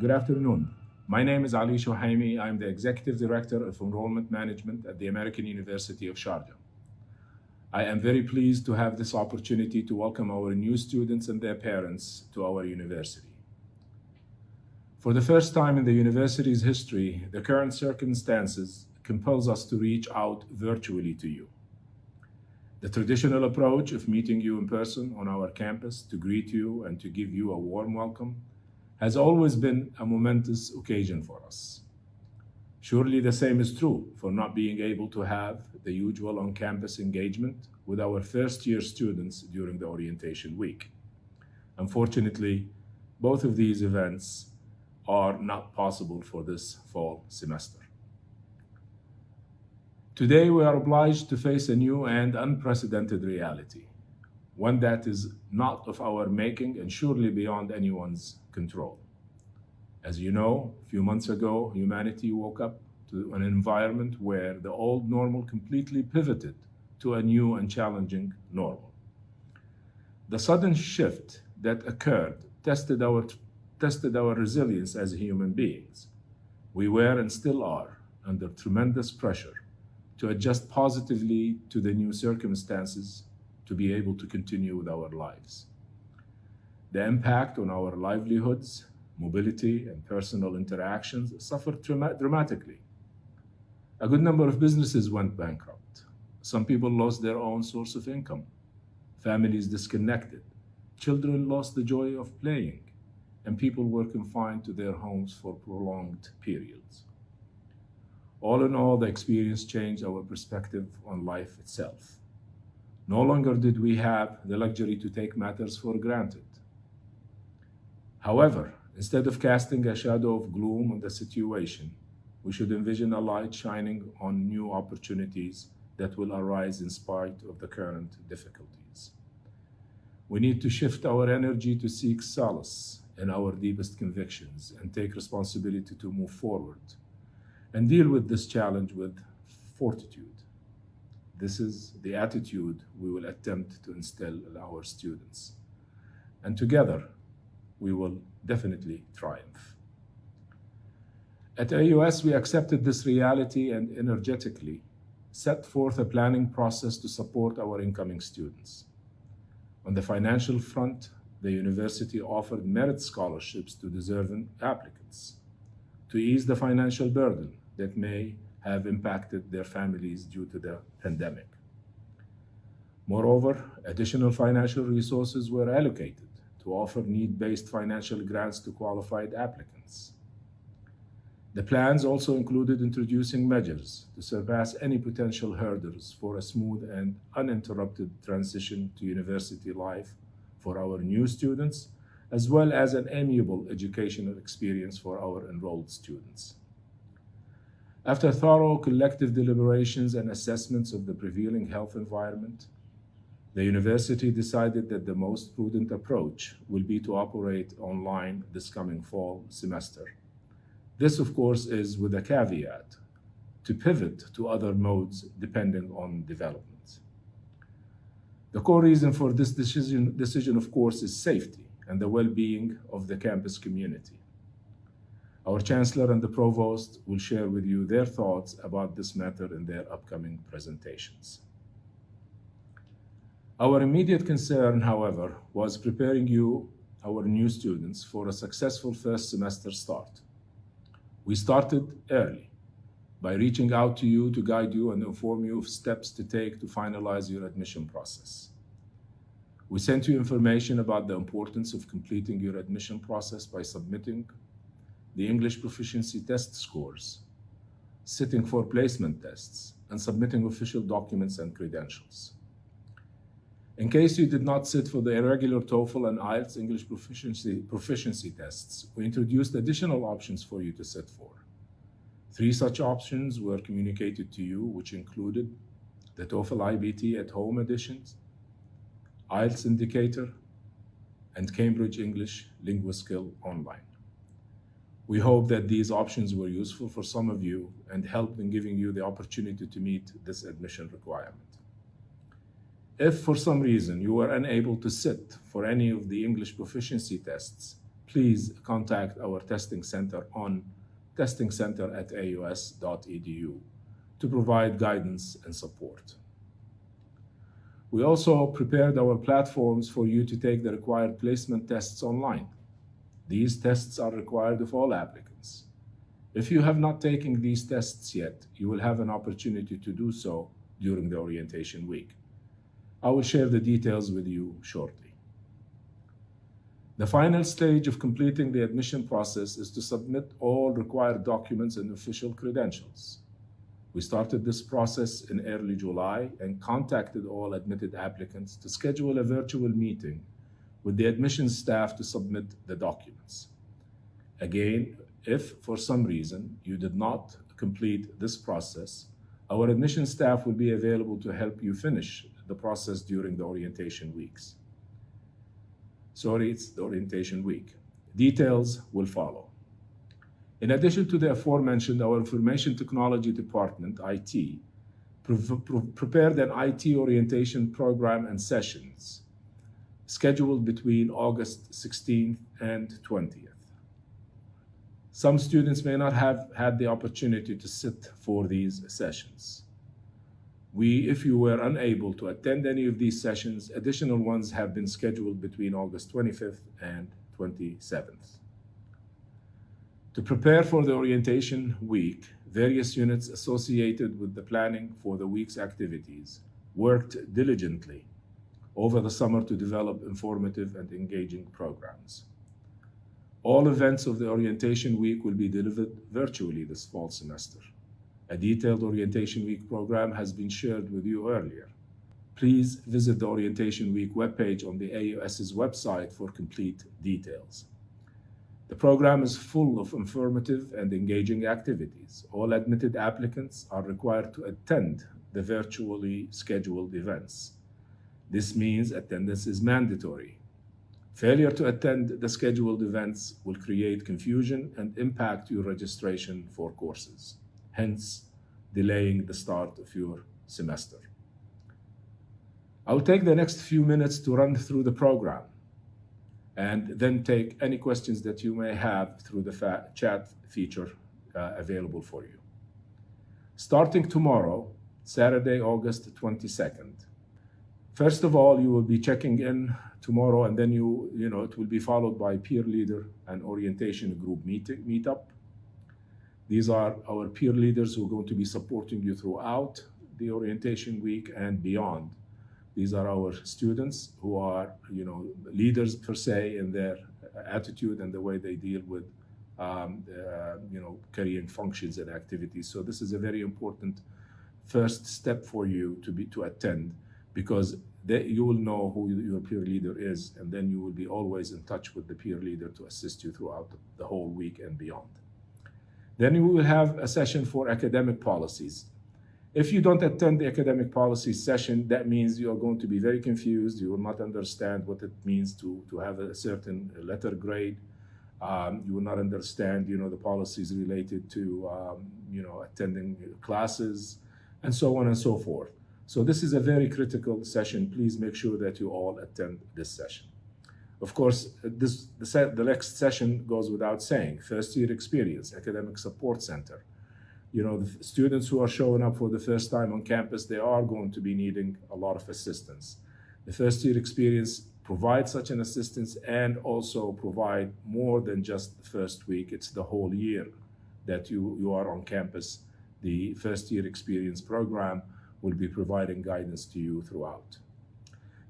Good afternoon. My name is Ali Shohaimi. I'm the Executive Director of Enrollment Management at the American University of Sharjah. I am very pleased to have this opportunity to welcome our new students and their parents to our university. For the first time in the university's history, the current circumstances compels us to reach out virtually to you. The traditional approach of meeting you in person on our campus to greet you and to give you a warm welcome has always been a momentous occasion for us. Surely the same is true for not being able to have the usual on-campus engagement with our first-year students during the orientation week. Unfortunately, both of these events are not possible for this fall semester. Today, we are obliged to face a new and unprecedented reality, one that is not of our making and surely beyond anyone's control. As you know, a few months ago, humanity woke up to an environment where the old normal completely pivoted to a new and challenging normal. The sudden shift that occurred tested our resilience as human beings. We were and still are under tremendous pressure to adjust positively to the new circumstances to be able to continue with our lives. The impact on our livelihoods, mobility, and personal interactions suffered dramatically. A good number of businesses went bankrupt. Some people lost their own source of income. Families disconnected. Children lost the joy of playing, and people were confined to their homes for prolonged periods. All in all, the experience changed our perspective on life itself. No longer did we have the luxury to take matters for granted. However, instead of casting a shadow of gloom on the situation, we should envision a light shining on new opportunities that will arise in spite of the current difficulties. We need to shift our energy to seek solace in our deepest convictions and take responsibility to move forward and deal with this challenge with fortitude. This is the attitude we will attempt to instill in our students. And together, we will definitely triumph. At AUS, we accepted this reality and energetically set forth a planning process to support our incoming students. On the financial front, the university offered merit scholarships to deserving applicants to ease the financial burden that may have impacted their families due to the pandemic. Moreover, additional financial resources were allocated to offer need-based financial grants to qualified applicants. The plans also included introducing measures to surpass any potential hurdles for a smooth and uninterrupted transition to university life for our new students, as well as an amiable educational experience for our enrolled students. After thorough collective deliberations and assessments of the prevailing health environment, the university decided that the most prudent approach will be to operate online this coming fall semester. This, of course, is with a caveat to pivot to other modes depending on developments. The core reason for this decision, of course, is safety and the well-being of the campus community. Our Chancellor and the Provost will share with you their thoughts about this matter in their upcoming presentations. Our immediate concern, however, was preparing you, our new students, for a successful first semester start. We started early by reaching out to you to guide you and inform you of steps to take to finalize your admission process. We sent you information about the importance of completing your admission process by submitting the English proficiency test scores, sitting for placement tests, and submitting official documents and credentials. In case you did not sit for the irregular TOEFL and IELTS English proficiency tests, we introduced additional options for you to sit for. 3 such options were communicated to you, which included the TOEFL IBT at Home editions, IELTS Indicator, and Cambridge English LinguaSkill Online. We hope that these options were useful for some of you and helped in giving you the opportunity to meet this admission requirement. If for some reason you were unable to sit for any of the English proficiency tests, please contact our testing center on testingcenter@aus.edu to provide guidance and support. We also prepared our platforms for you to take the required placement tests online. These tests are required of all applicants. If you have not taken these tests yet, you will have an opportunity to do so during the orientation week. I will share the details with you shortly. The final stage of completing the admission process is to submit all required documents and official credentials. We started this process in early July and contacted all admitted applicants to schedule a virtual meeting with the admissions staff to submit the documents. Again, if for some reason you did not complete this process, our admissions staff will be available to help you finish the process during the orientation weeks. Sorry, it's the orientation week. Details will follow. In addition to the aforementioned, our Information Technology Department, IT, prepared an IT orientation program and sessions scheduled between August 16th and 20th. Some students may not have had the opportunity to sit for these sessions. If you were unable to attend any of these sessions, additional ones have been scheduled between August 25th and 27th. To prepare for the orientation week, various units associated with the planning for the week's activities worked diligently over the summer to develop informative and engaging programs. All events of the orientation week will be delivered virtually this fall semester. A detailed orientation week program has been shared with you earlier. Please visit the orientation week webpage on the AUS's website for complete details. The program is full of informative and engaging activities. All admitted applicants are required to attend the virtually scheduled events. This means attendance is mandatory. Failure to attend the scheduled events will create confusion and impact your registration for courses, hence delaying the start of your semester. I'll take the next few minutes to run through the program and then take any questions that you may have through the chat feature available for you. Starting tomorrow, Saturday, August 22nd. First of all, you will be checking in tomorrow, and then it will be followed by peer leader and orientation group meetup. These are our peer leaders who are going to be supporting you throughout the orientation week and beyond. These are our students who are, leaders per se in their attitude and the way they deal with, carrying functions and activities. So this is a very important first step for you to attend, because you will know who your peer leader is, and then you will be always in touch with the peer leader to assist you throughout the whole week and beyond. Then we will have a session for academic policies. If you don't attend the academic policy session, that means you are going to be very confused. You will not understand what it means to have a certain letter grade. You will not understand, the policies related to, attending classes, and so on and so forth. So this is a very critical session. Please make sure that you all attend this session. Of course, the next session goes without saying. First year experience, academic support center. The students who are showing up for the first time on campus, they are going to be needing a lot of assistance. The first year experience provides such an assistance and also provide more than just the first week. It's the whole year that you are on campus. The first year experience program will be providing guidance to you throughout.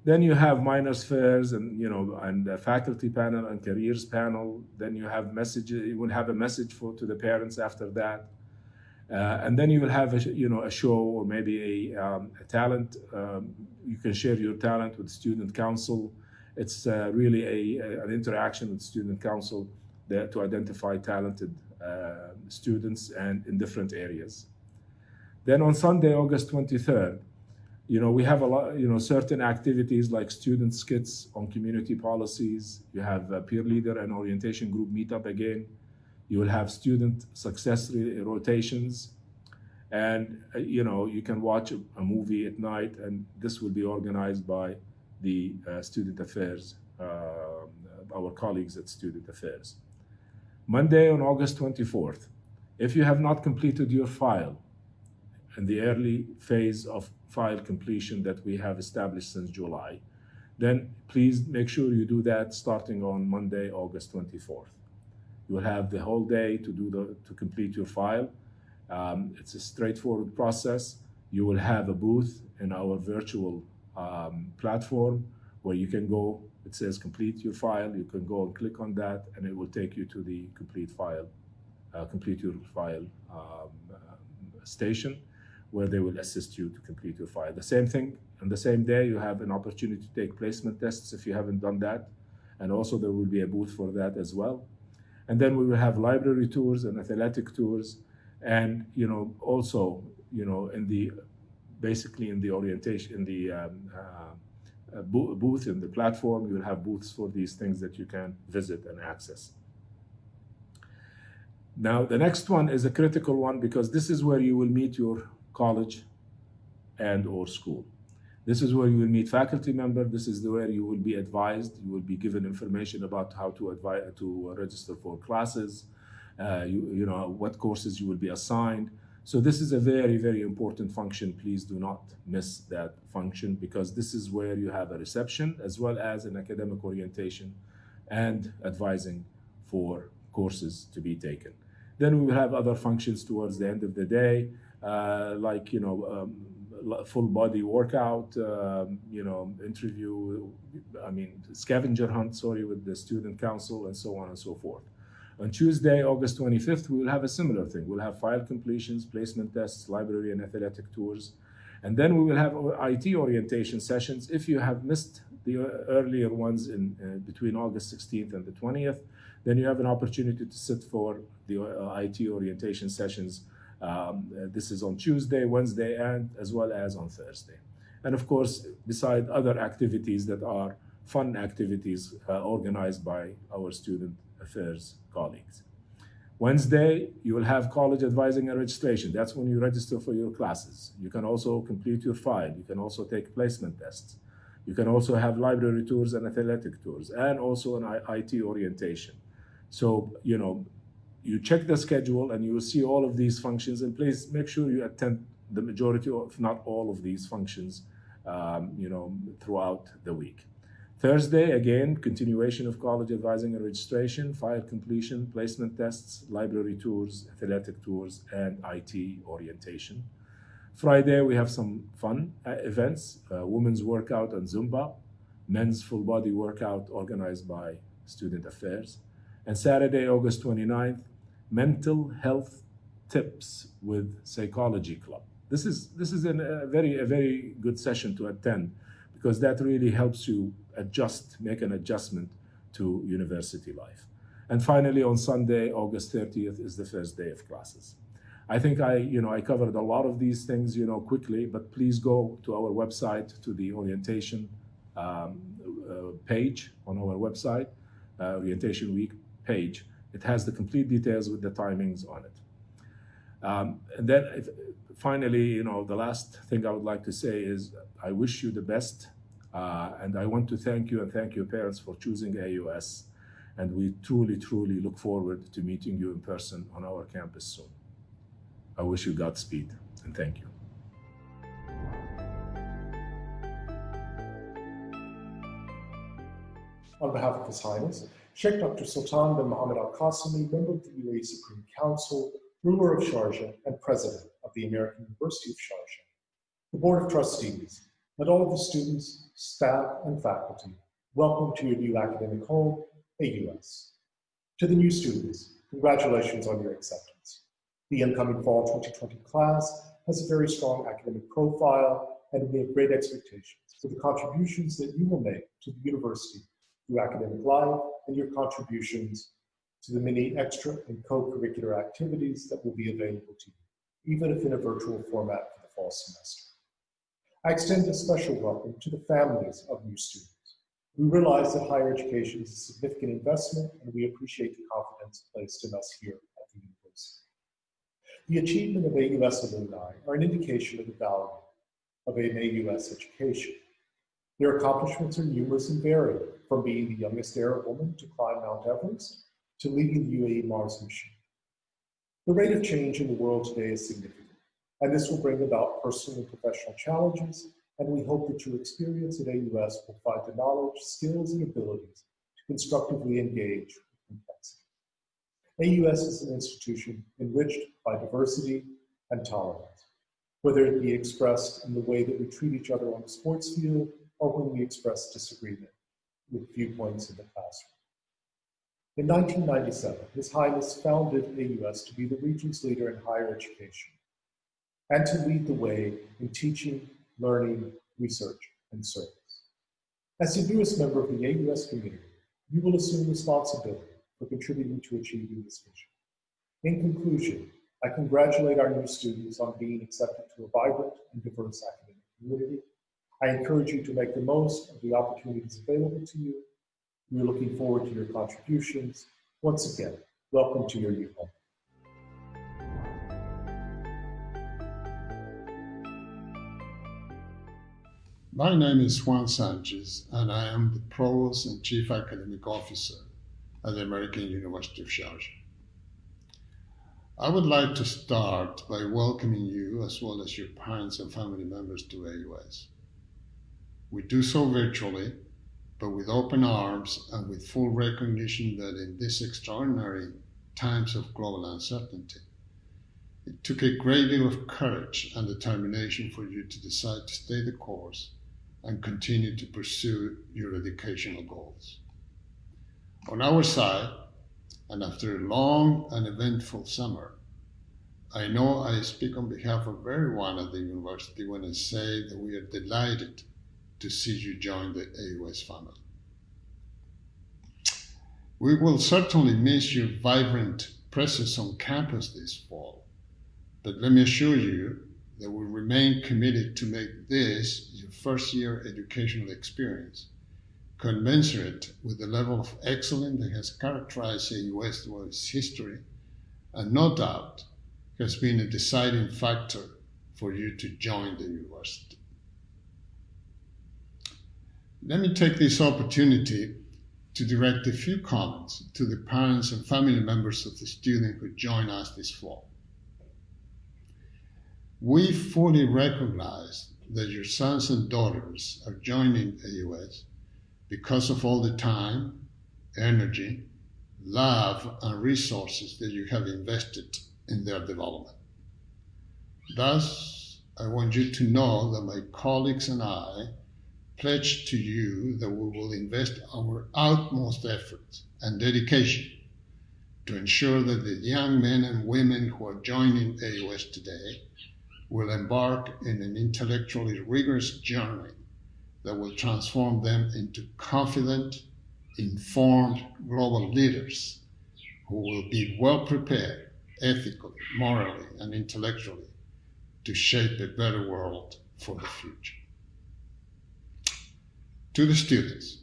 Then you have minors fairs and a faculty panel and careers panel. Then you have you will have a message to the parents after that. And then you will have a show or maybe a talent. You can share your talent with student council. It's really an interaction with student council there to identify talented students and in different areas. Then on Sunday, August 23rd, we have a lot, certain activities like student skits on community policies. You have a peer leader and orientation group meetup again. You will have student success rotations, and you can watch a movie at night, and this will be organized by the student affairs our colleagues at Student Affairs. Monday on August 24th, if you have not completed your file in the early phase of file completion that we have established since July, then please make sure you do that starting on Monday, August 24th. You will have the whole day to complete your file. It's a straightforward process. You will have a booth in our virtual platform where you can go. It says complete your file. You can go and click on that, and it will take you to the complete your file station, where they will assist you to complete your file. The same thing, on the same day, you have an opportunity to take placement tests if you haven't done that. And also there will be a booth for that as well. And then we will have library tours and athletic tours. And, also, basically in the orientation, in the booth in the platform, you will have booths for these things that you can visit and access. Now, the next one is a critical one because this is where you will meet your college and or school. This is where you will meet faculty members. This is where you will be advised. You will be given information about how to register for classes, what courses you will be assigned. So this is a very, very important function. Please do not miss that function because this is where you have a reception as well as an academic orientation and advising for courses to be taken. Then we will have other functions towards the end of the day, like full body workout, interview, scavenger hunt, with the student council and so on and so forth. On Tuesday, August 25th, we will have a similar thing. We'll have file completions, placement tests, library and athletic tours. And then we will have IT orientation sessions. If you have missed the earlier ones in between August 16th and the 20th, then you have an opportunity to sit for the IT orientation sessions. This is on Tuesday, Wednesday, and as well as on Thursday. And of course, beside other activities that are fun activities organized by our student affairs colleagues. Wednesday, you will have college advising and registration. That's when you register for your classes. You can also complete your file. You can also take placement tests. You can also have library tours and athletic tours, and also an IT orientation. So, you check the schedule and you will see all of these functions, and please make sure you attend the majority, if not all of these functions, throughout the week. Thursday, again, continuation of college advising and registration, file completion, placement tests, library tours, athletic tours, and IT orientation. Friday, we have some fun events, women's workout and Zumba, men's full body workout organized by Student Affairs. And Saturday, August 29th, mental health tips with Psychology Club. This is a very good session to attend because that really helps you make an adjustment to university life. And finally, on Sunday, August 30th, is the first day of classes. I think I covered a lot of these things, quickly, but please go to our website, to the orientation page on our website, Orientation Week page. It has the complete details with the timings on it. And then finally, the last thing I would like to say is I wish you the best. And I want to thank you and thank your parents for choosing AUS. And we truly, truly look forward to meeting you in person on our campus soon. I wish you Godspeed and thank you. On behalf of His Highness, Sheikh Dr. Sultan bin Mohammed Al Qasimi, member of the UAE Supreme Council, ruler of Sharjah, and president of the American University of Sharjah, the Board of Trustees, and all of the students, staff, and faculty, welcome to your new academic home, AUS. To the new students, congratulations on your acceptance. The incoming fall 2020 class has a very strong academic profile, and we have great expectations for the contributions that you will make to the university through academic life and your contributions to the many extra and co-curricular activities that will be available to you, even if in a virtual format for the fall semester. I extend a special welcome to the families of new students. We realize that higher education is a significant investment, and we appreciate the confidence placed in us here at the university. The achievement of AUS alumni are an indication of the value of an AUS education. Their accomplishments are numerous and varied, from being the youngest Arab woman to climb Mount Everest to leading the UAE Mars mission. The rate of change in the world today is significant, and this will bring about personal and professional challenges, and we hope that your experience at AUS will provide the knowledge, skills, and abilities to constructively engage with complexity. AUS is an institution enriched by diversity and tolerance, whether it be expressed in the way that we treat each other on the sports field or when we express disagreement with viewpoints in the classroom. In 1997, His Highness founded AUS to be the region's leader in higher education and to lead the way in teaching, learning, research, and service. As the newest member of the AUS community, you will assume responsibility for contributing to achieving this vision. In conclusion, I congratulate our new students on being accepted to a vibrant and diverse academic community. I encourage you to make the most of the opportunities available to you. We are looking forward to your contributions. Once again, welcome to your new home. My name is Juan Sanchez, and I am the Provost and Chief Academic Officer at the American University of Sharjah. I would like to start by welcoming you, as well as your parents and family members, to AUS. We do so virtually, but with open arms and with full recognition that in these extraordinary times of global uncertainty, it took a great deal of courage and determination for you to decide to stay the course and continue to pursue your educational goals. On our side, and after a long and eventful summer, I know I speak on behalf of everyone at the university when I say that we are delighted to see you join the AUS family. We will certainly miss your vibrant presence on campus this fall, but let me assure you that we remain committed to make this your first year educational experience commensurate with the level of excellence that has characterized AUS throughout its history, and no doubt has been a deciding factor for you to join the university. Let me take this opportunity to direct a few comments to the parents and family members of the students who join us this fall. We fully recognize that your sons and daughters are joining AUS because of all the time, energy, love, and resources that you have invested in their development. Thus, I want you to know that my colleagues and I pledge to you that we will invest our utmost efforts and dedication to ensure that the young men and women who are joining AUS today will embark in an intellectually rigorous journey that will transform them into confident, informed global leaders who will be well prepared ethically, morally, and intellectually to shape a better world for the future. To the students,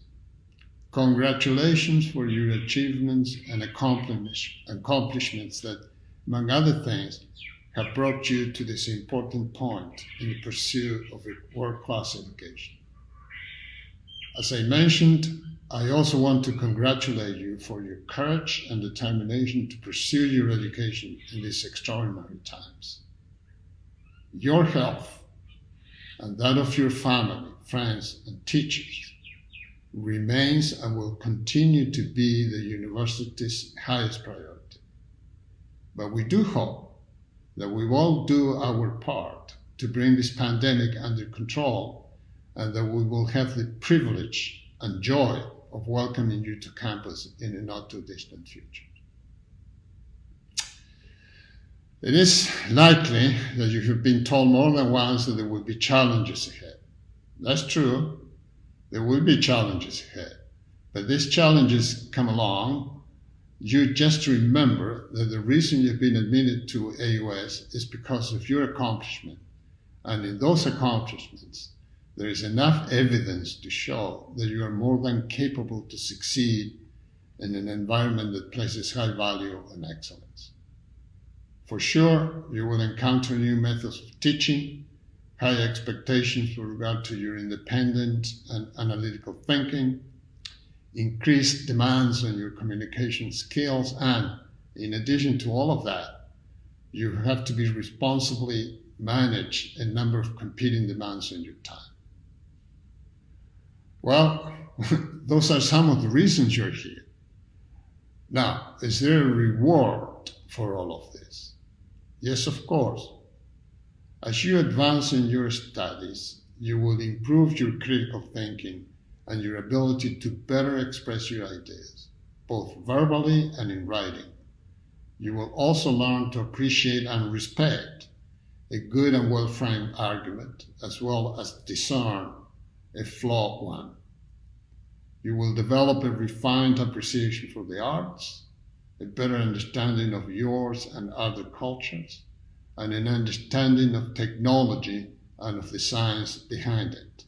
congratulations for your achievements and accomplishments that, among other things, have brought you to this important point in the pursuit of a world-class education. As I mentioned, I also want to congratulate you for your courage and determination to pursue your education in these extraordinary times. Your health and that of your family, friends, and teachers remains and will continue to be the university's highest priority. But we do hope that we will do our part to bring this pandemic under control, and that we will have the privilege and joy of welcoming you to campus in a not too distant future. It is likely that you have been told more than once that there will be challenges ahead. That's true. There will be challenges ahead. But these challenges come along. You just remember that the reason you've been admitted to AUS is because of your accomplishment. And in those accomplishments, there is enough evidence to show that you are more than capable to succeed in an environment that places high value on excellence. For sure, you will encounter new methods of teaching, high expectations with regard to your independent and analytical thinking, increased demands on your communication skills, and in addition to all of that, you have to be responsibly manage a number of competing demands on your time. Well, those are some of the reasons you're here. Now, is there a reward for all of this? Yes, of course. As you advance in your studies, you will improve your critical thinking and your ability to better express your ideas, both verbally and in writing. You will also learn to appreciate and respect a good and well-framed argument, as well as discern a flawed one. You will develop a refined appreciation for the arts, a better understanding of yours and other cultures, and an understanding of technology and of the science behind it.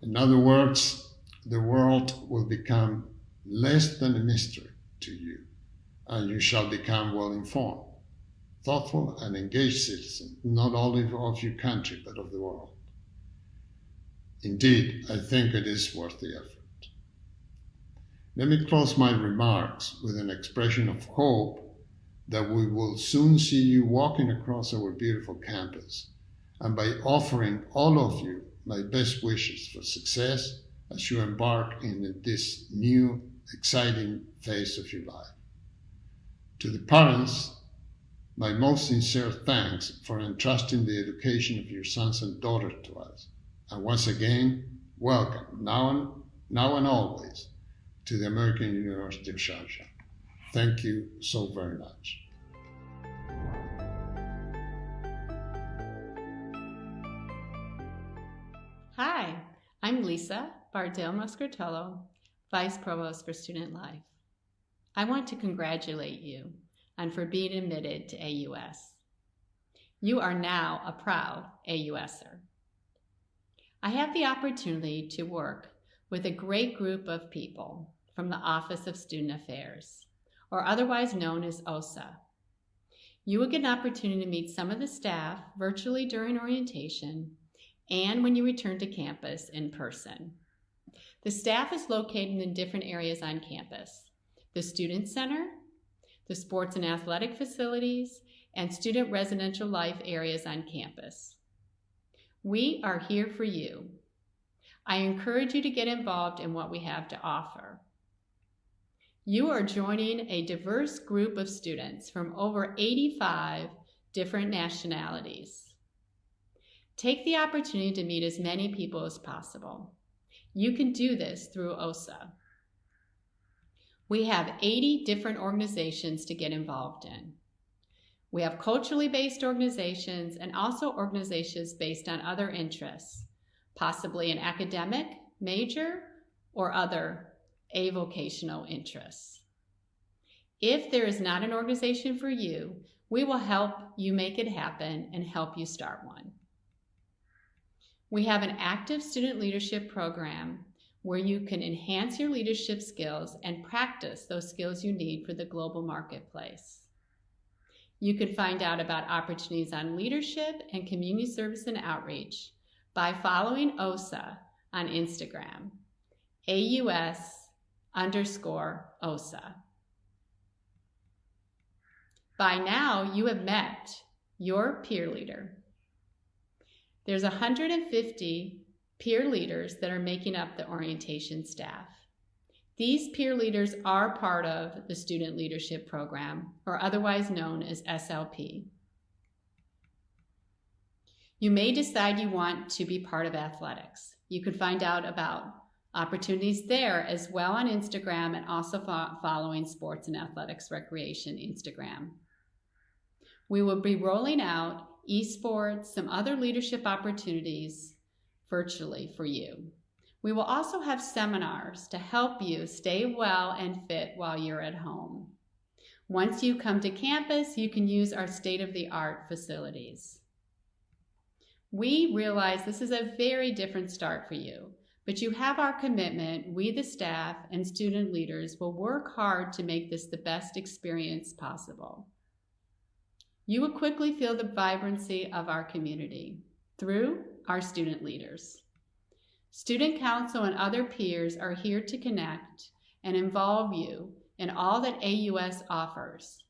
In other words, the world will become less than a mystery to you, and you shall become well-informed, thoughtful, and engaged citizen, not only of your country, but of the world. Indeed, I think it is worth the effort. Let me close my remarks with an expression of hope that we will soon see you walking across our beautiful campus, and by offering all of you my best wishes for success as you embark in this new, exciting phase of your life. To the parents, my most sincere thanks for entrusting the education of your sons and daughters to us. And once again, welcome, now and always, to the American University of Sharjah. Thank you so very much. Hi, I'm Lisa Bardell-Moscartello, Vice Provost for Student Life. I want to congratulate you on for being admitted to AUS. You are now a proud AUSer. I have the opportunity to work with a great group of people from the Office of Student Affairs, or otherwise known as OSA. You will get an opportunity to meet some of the staff virtually during orientation and when you return to campus in person. The staff is located in different areas on campus: the Student Center, the sports and athletic facilities, and student residential life areas on campus. We are here for you. I encourage you to get involved in what we have to offer. You are joining a diverse group of students from over 85 different nationalities. Take the opportunity to meet as many people as possible. You can do this through OSA. We have 80 different organizations to get involved in. We have culturally based organizations and also organizations based on other interests, possibly an academic major or other avocational interests. If there is not an organization for you, we will help you make it happen and help you start one. We have an active student leadership program where you can enhance your leadership skills and practice those skills you need for the global marketplace. You can find out about opportunities on leadership and community service and outreach by following OSA on Instagram, AUS_OSA. By now, you have met your peer leader. There's 150 peer leaders that are making up the orientation staff. These peer leaders are part of the Student Leadership Program, or otherwise known as SLP. You may decide you want to be part of athletics. You can find out about opportunities there as well on Instagram, and also following Sports and Athletics Recreation Instagram. We will be rolling out esports, some other leadership opportunities virtually for you. We will also have seminars to help you stay well and fit while you're at home. Once you come to campus, you can use our state-of-the-art facilities. We realize this is a very different start for you, but you have our commitment. We, the staff and student leaders, will work hard to make this the best experience possible. You will quickly feel the vibrancy of our community. through our student leaders. Student council and other peers are here to connect and involve you in all that AUS offers.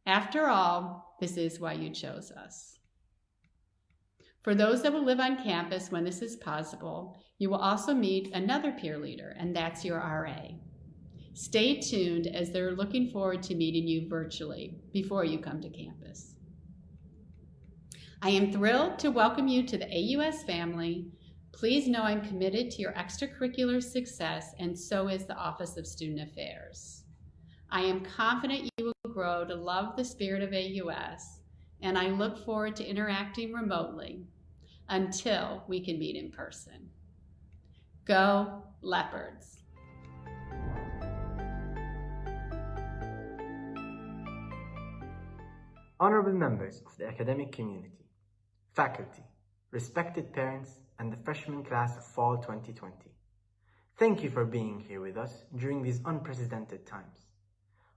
After all, this is why you chose us. For those that will live on campus when this is possible, you will also meet another peer leader, and that's your RA. Stay tuned as they're looking forward to meeting you virtually before you come to campus. I am thrilled to welcome you to the AUS family. Please know I'm committed to your extracurricular success, and so is the Office of Student Affairs. I am confident you will grow to love the spirit of AUS, and I look forward to interacting remotely until we can meet in person. Go Leopards! Honorable members of the academic community, faculty, respected parents, and the freshman class of fall 2020. Thank you for being here with us during these unprecedented times.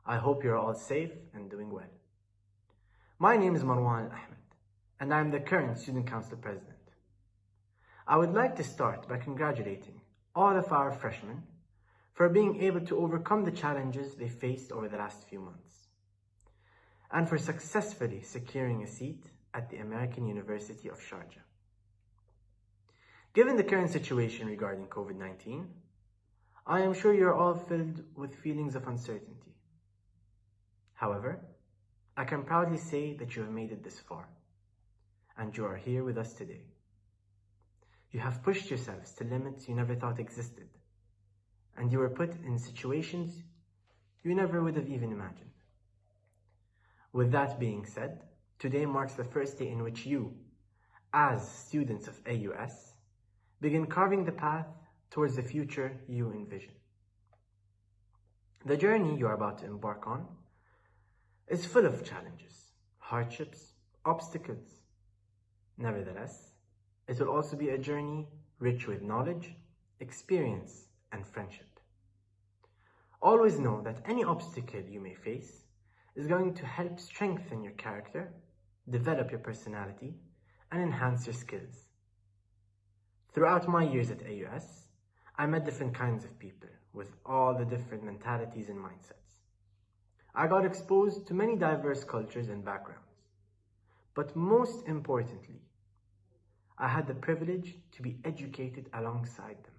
I hope you're all safe and doing well. My name is Marwan Ahmed, and I am the current Student Council President. I would like to start by congratulating all of our freshmen for being able to overcome the challenges they faced over the last few months, and for successfully securing a seat at the American University of Sharjah. Given the current situation regarding COVID-19, I am sure you're all filled with feelings of uncertainty. However, I can proudly say that you have made it this far, and you are here with us today. You have pushed yourselves to limits you never thought existed, and you were put in situations you never would have even imagined. With that being said, today marks the first day in which you, as students of AUS, begin carving the path towards the future you envision. The journey you are about to embark on is full of challenges, hardships, obstacles. Nevertheless, it will also be a journey rich with knowledge, experience, and friendship. Always know that any obstacle you may face is going to help strengthen your character, develop your personality, and enhance your skills. Throughout my years at AUS, I met different kinds of people with all the different mentalities and mindsets. I got exposed to many diverse cultures and backgrounds. But most importantly, I had the privilege to be educated alongside them,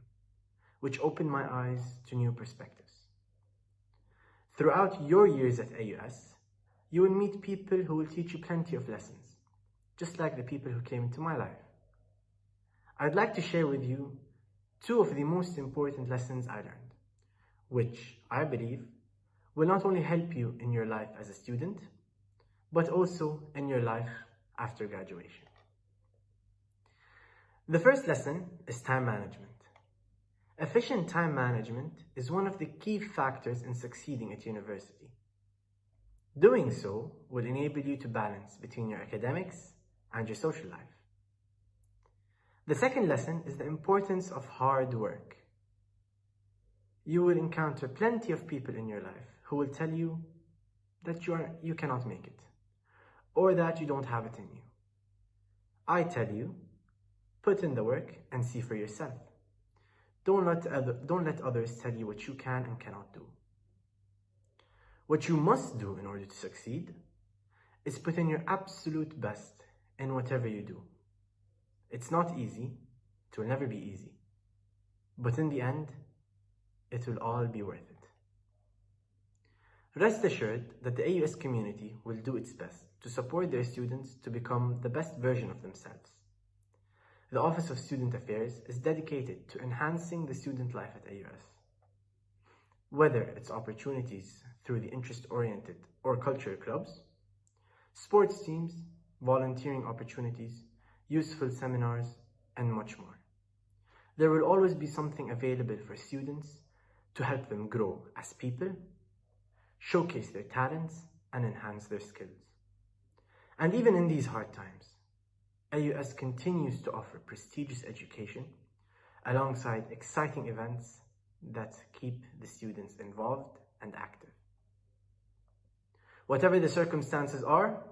which opened my eyes to new perspectives. Throughout your years at AUS, you will meet people who will teach you plenty of lessons, just like the people who came into my life. I'd like to share with you two of the most important lessons I learned, which I believe will not only help you in your life as a student, but also in your life after graduation. The first lesson is time management. Efficient time management is one of the key factors in succeeding at university. Doing so will enable you to balance between your academics and your social life. The second lesson is the importance of hard work. You will encounter plenty of people in your life who will tell you that you cannot make it, or that you don't have it in you. I tell you, put in the work and see for yourself. Don't let others tell you what you can and cannot do. What you must do in order to succeed is put in your absolute best in whatever you do. It's not easy, it will never be easy, but in the end, it will all be worth it. Rest assured that the AUS community will do its best to support their students to become the best version of themselves. The Office of Student Affairs is dedicated to enhancing the student life at AUS. Whether it's opportunities through the interest-oriented or cultural clubs, sports teams, volunteering opportunities, useful seminars, and much more. There will always be something available for students to help them grow as people, showcase their talents, and enhance their skills. And even in these hard times, AUS continues to offer prestigious education alongside exciting events that keep the students involved and active. Whatever the circumstances are,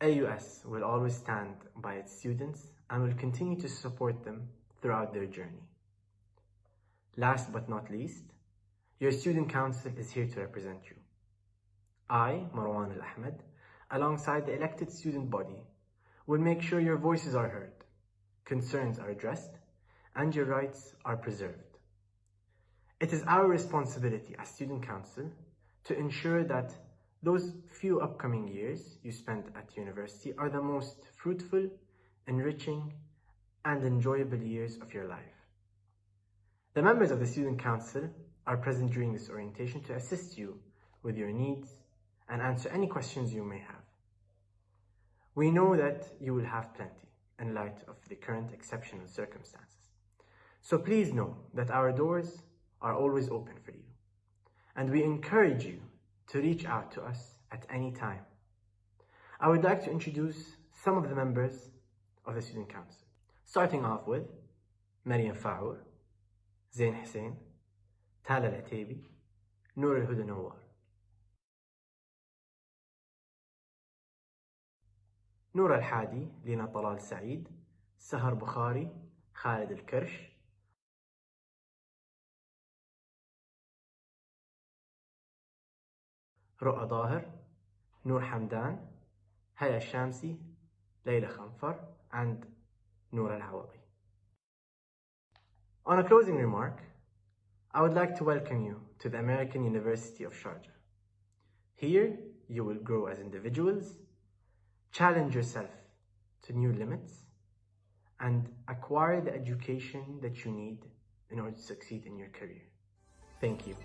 AUS will always stand by its students and will continue to support them throughout their journey. Last but not least, your student council is here to represent you. I, Marwan Al-Ahmed, alongside the elected student body, will make sure your voices are heard, concerns are addressed, and your rights are preserved. It is our responsibility as student council to ensure that those few upcoming years you spend at university are the most fruitful, enriching, and enjoyable years of your life. The members of the Student Council are present during this orientation to assist you with your needs and answer any questions you may have. We know that you will have plenty in light of the current exceptional circumstances. So please know that our doors are always open for you, and we encourage you to reach out to us at any time. I would like to introduce some of the members of the Student Council, starting off with Maryam Faour, Zain Hussein, Tala Al-Ataibi, Noor Al-Huda Nawar. نور الحادي، لينا طلال سعيد، سهر بخاري، خالد الكرش. رؤى ظاهر، نور حمدان، هيا الشامسي، ليلى خنفر, and Noor Al-Hawabi. On a closing remark, I would like to welcome you to the American University of Sharjah. Here, you will grow as individuals, challenge yourself to new limits, and acquire the education that you need in order to succeed in your career. Thank you.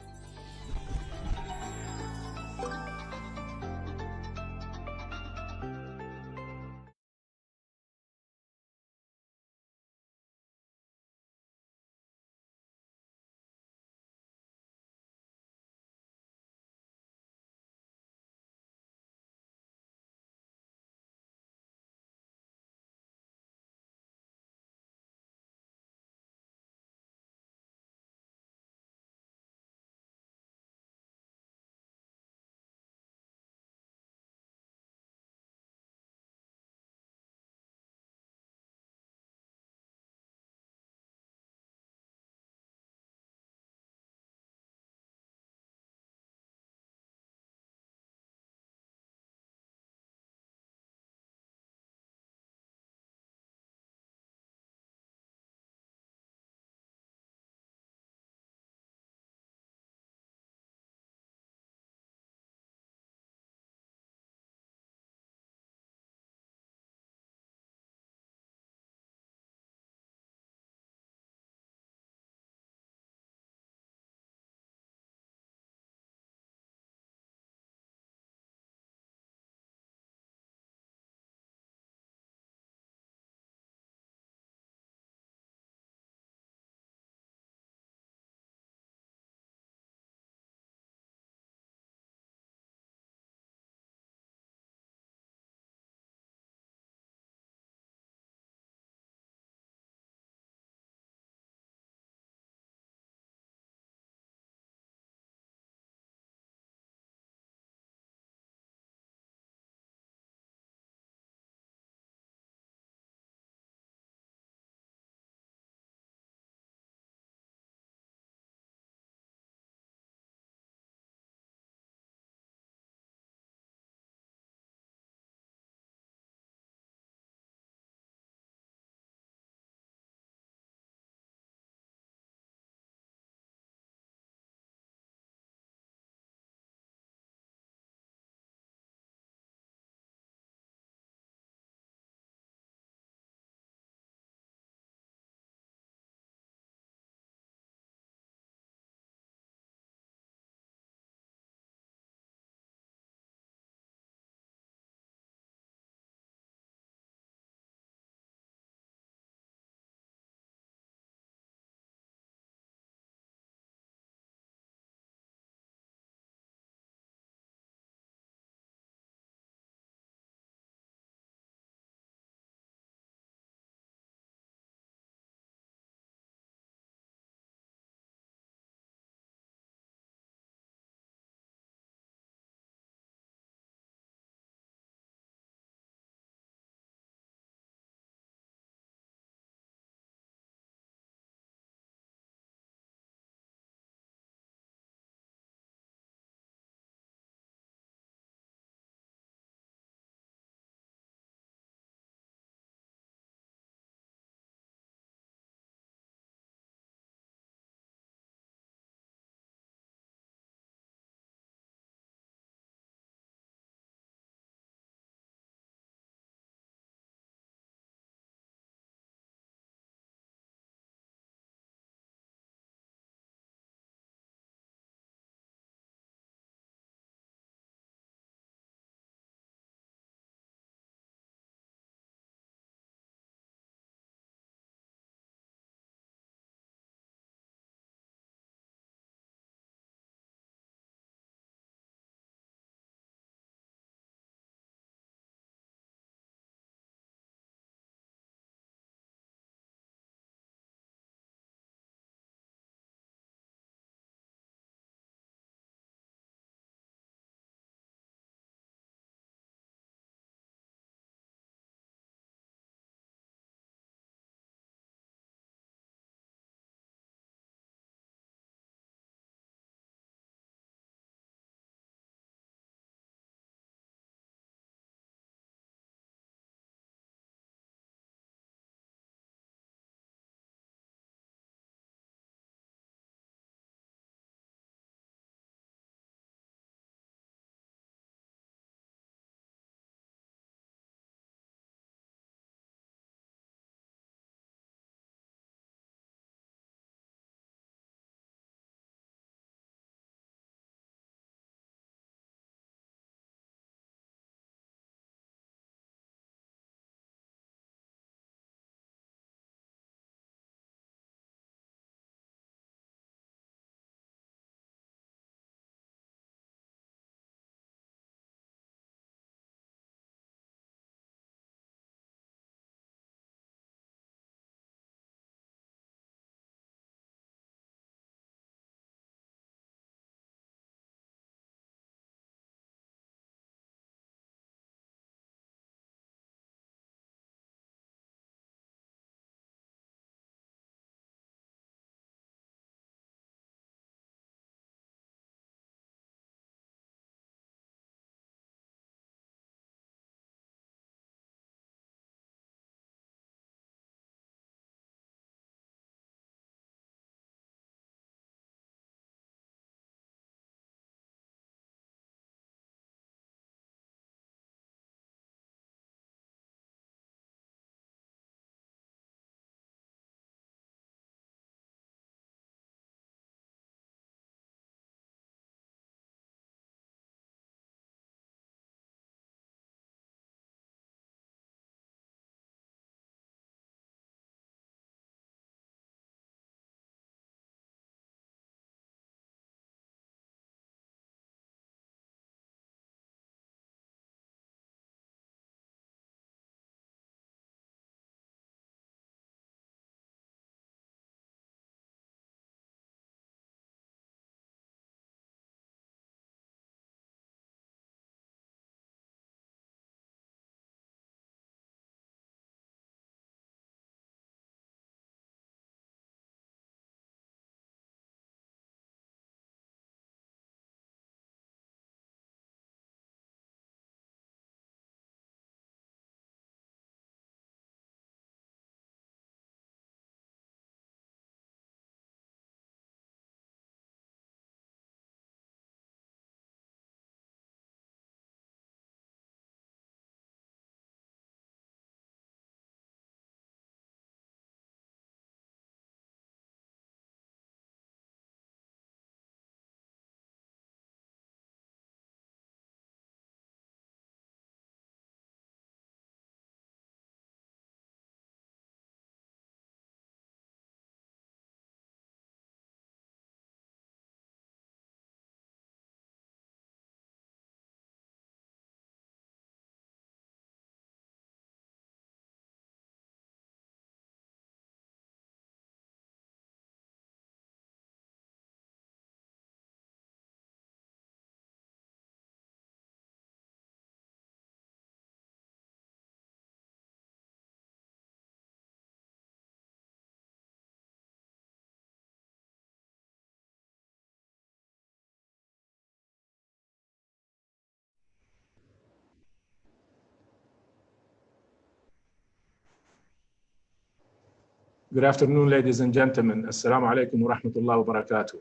Good afternoon, ladies and gentlemen. Assalamu alaikum wa rahmatullahi wa barakatuh.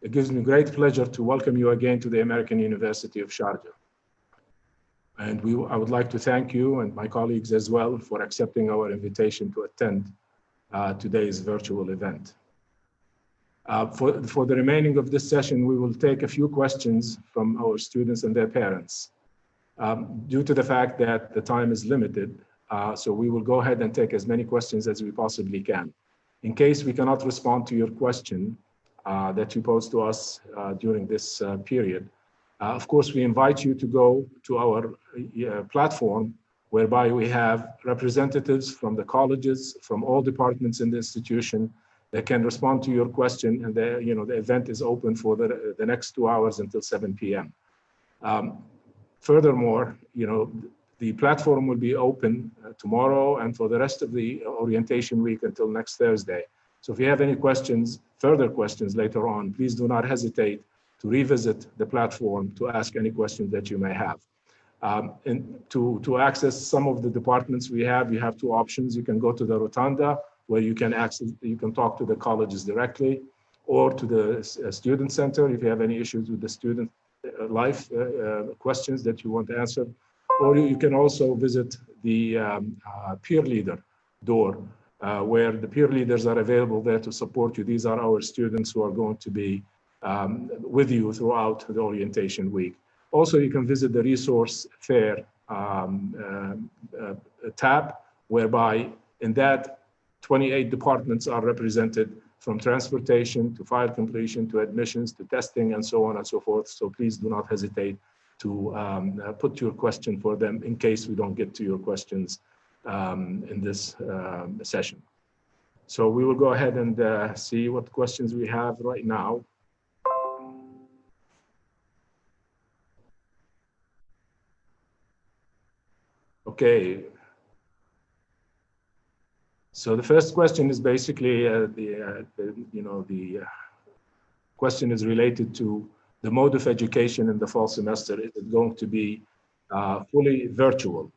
It gives me great pleasure to welcome you again to the American University of Sharjah. And I would like to thank you and my colleagues as well for accepting our invitation to attend today's virtual event. For the remaining of this session, we will take a few questions from our students and their parents. Due to the fact that the time is limited, so we will go ahead and take as many questions as we possibly can. In case we cannot respond to your question that you pose to us during this period, of course, we invite you to go to our platform, whereby we have representatives from the colleges, from all departments in the institution that can respond to your question, and the event is open for the next 2 hours until 7 p.m. Furthermore, the platform will be open tomorrow and for the rest of the orientation week until next Thursday. So if you have any further questions later on, please do not hesitate to revisit the platform to ask any questions that you may have. And to access some of the departments you have 2 options. You can go to the Rotunda, where you can talk to the colleges directly, or to the student center if you have any issues with the student life questions that you want to answer. Or you can also visit the peer leader door, where the peer leaders are available there to support you. These are our students who are going to be with you throughout the orientation week. Also, you can visit the resource fair tab, whereby in that 28 departments are represented, from transportation to file completion to admissions to testing and so on and so forth. So please do not hesitate to put your question for them in case we don't get to your questions in this session. So we will go ahead and see what questions we have right now. Okay. So the first question is basically the question is related to the mode of education in the fall semester. Is it going to be fully virtual?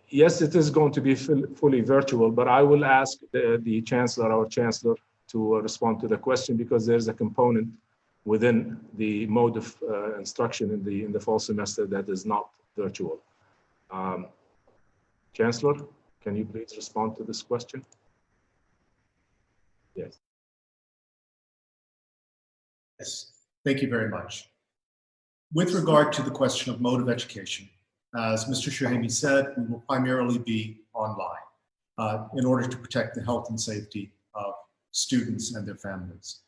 Yes, it is going to be fully virtual, but I will ask the chancellor, our chancellor, to respond to the question, because there's a component within the mode of instruction in the fall semester that is not virtual. Chancellor, can you please respond to this question? Yes. Yes, thank you very much. With regard to the question of mode of education, as Mr. Shahimi said, we will primarily be online in order to protect the health and safety of students and their families.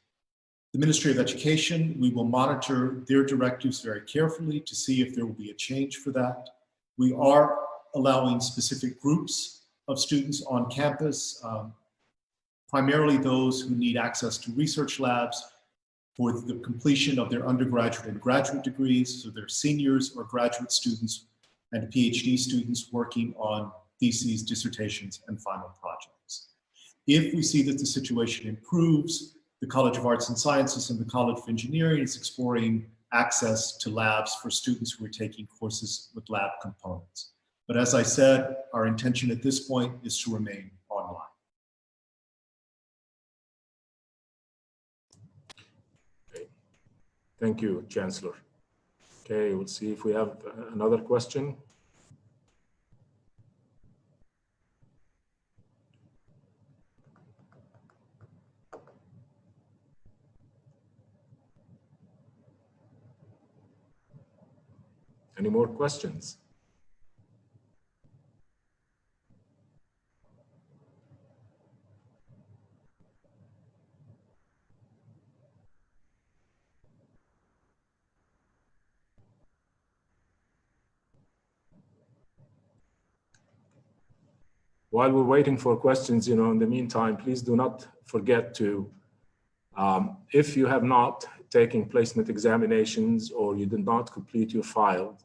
The Ministry of Education, we will monitor their directives very carefully to see if there will be a change for that. We are allowing specific groups of students on campus, primarily those who need access to research labs for the completion of their undergraduate and graduate degrees, so they're seniors or graduate students and PhD students working on theses, dissertations, and final projects. If we see that the situation improves, the College of Arts and Sciences and the College of Engineering is exploring access to labs for students who are taking courses with lab components. But as I said, our intention at this point is to remain online. Okay. Thank you, Chancellor. Okay, we'll see if we have another question. Any more questions? While we're waiting for questions, in the meantime, please do not forget to, if you have not taken placement examinations or you did not complete your file,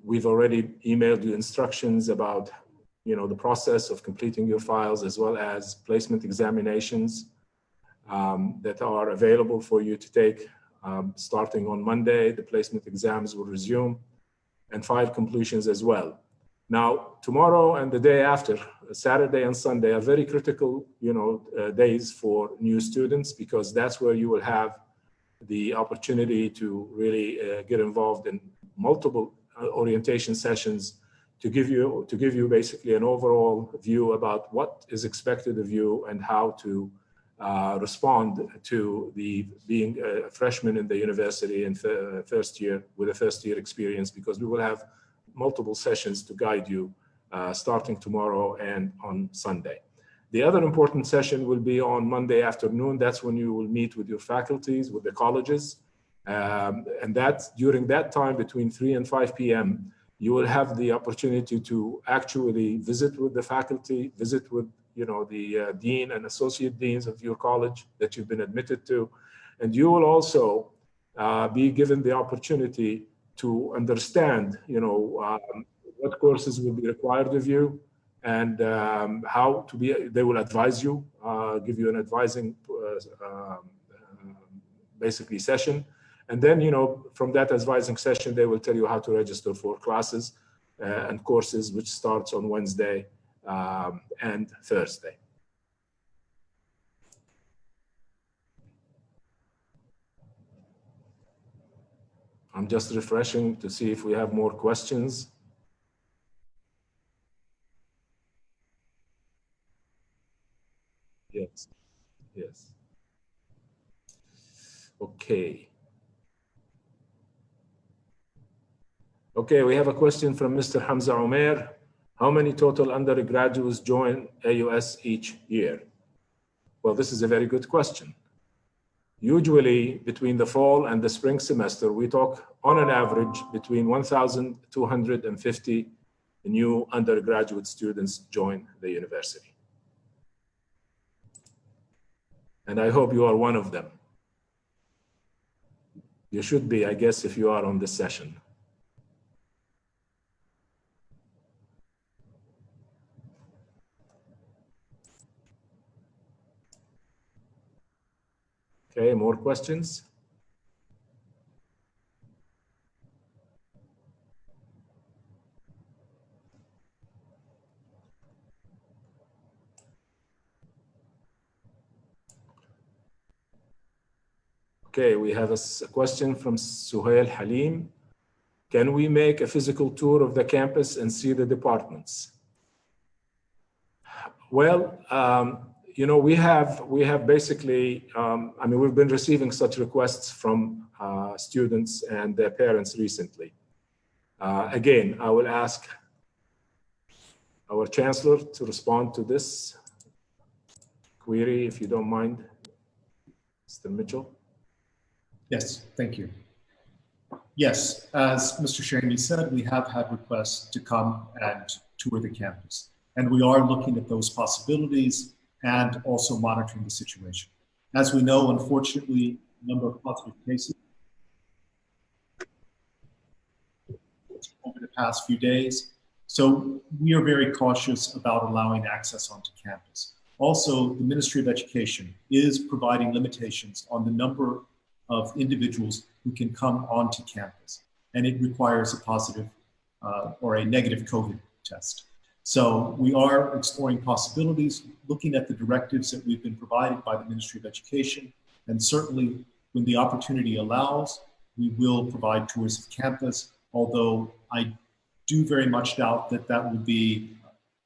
we've already emailed you instructions about, the process of completing your files, as well as placement examinations that are available for you to take starting on Monday. The placement exams will resume, and file completions as well. Now, tomorrow and the day after, Saturday and Sunday, are very critical, days for new students, because that's where you will have the opportunity to really get involved in multiple orientation sessions to give you basically an overall view about what is expected of you and how to respond to being a freshman in the university and first year with a first year experience, because we will have multiple sessions to guide you starting tomorrow and on Sunday. The other important session will be on Monday afternoon. That's when you will meet with your faculties, with the colleges. And that's during that time between 3 and 5 p.m., you will have the opportunity to actually visit with the faculty, visit with the dean and associate deans of your college that you've been admitted to. And you will also be given the opportunity to understand, what courses will be required of you, and how to be. They will advise you, give you an advising basically session. And then, from that advising session, they will tell you how to register for classes and courses, which starts on Wednesday and Thursday. I'm just refreshing to see if we have more questions. Yes, yes. Okay. Okay, we have a question from Mr. Hamza Umair. How many total undergraduates join AUS each year? Well, this is a very good question. Usually between the fall and the spring semester, we talk on an average between 1,250 new undergraduate students join the university. And I hope you are one of them. You should be, I guess, if you are on this session. Okay, more questions? Okay, we have a question from Suhail Halim. Can we make a physical tour of the campus and see the departments? Well, we have basically, we've been receiving such requests from students and their parents recently. Again, I will ask our chancellor to respond to this query, if you don't mind, Mr. Mitchell. Yes, thank you. Yes, as Mr. Shamey said, we have had requests to come and tour the campus. And we are looking at those possibilities and also monitoring the situation. As we know, unfortunately, a number of positive cases over the past few days. So we are very cautious about allowing access onto campus. Also, the Ministry of Education is providing limitations on the number of individuals who can come onto campus, and it requires a positive or a negative COVID test. So we are exploring possibilities, looking at the directives that we've been provided by the Ministry of Education, and certainly when the opportunity allows, we will provide tours of campus, although I do very much doubt that that will be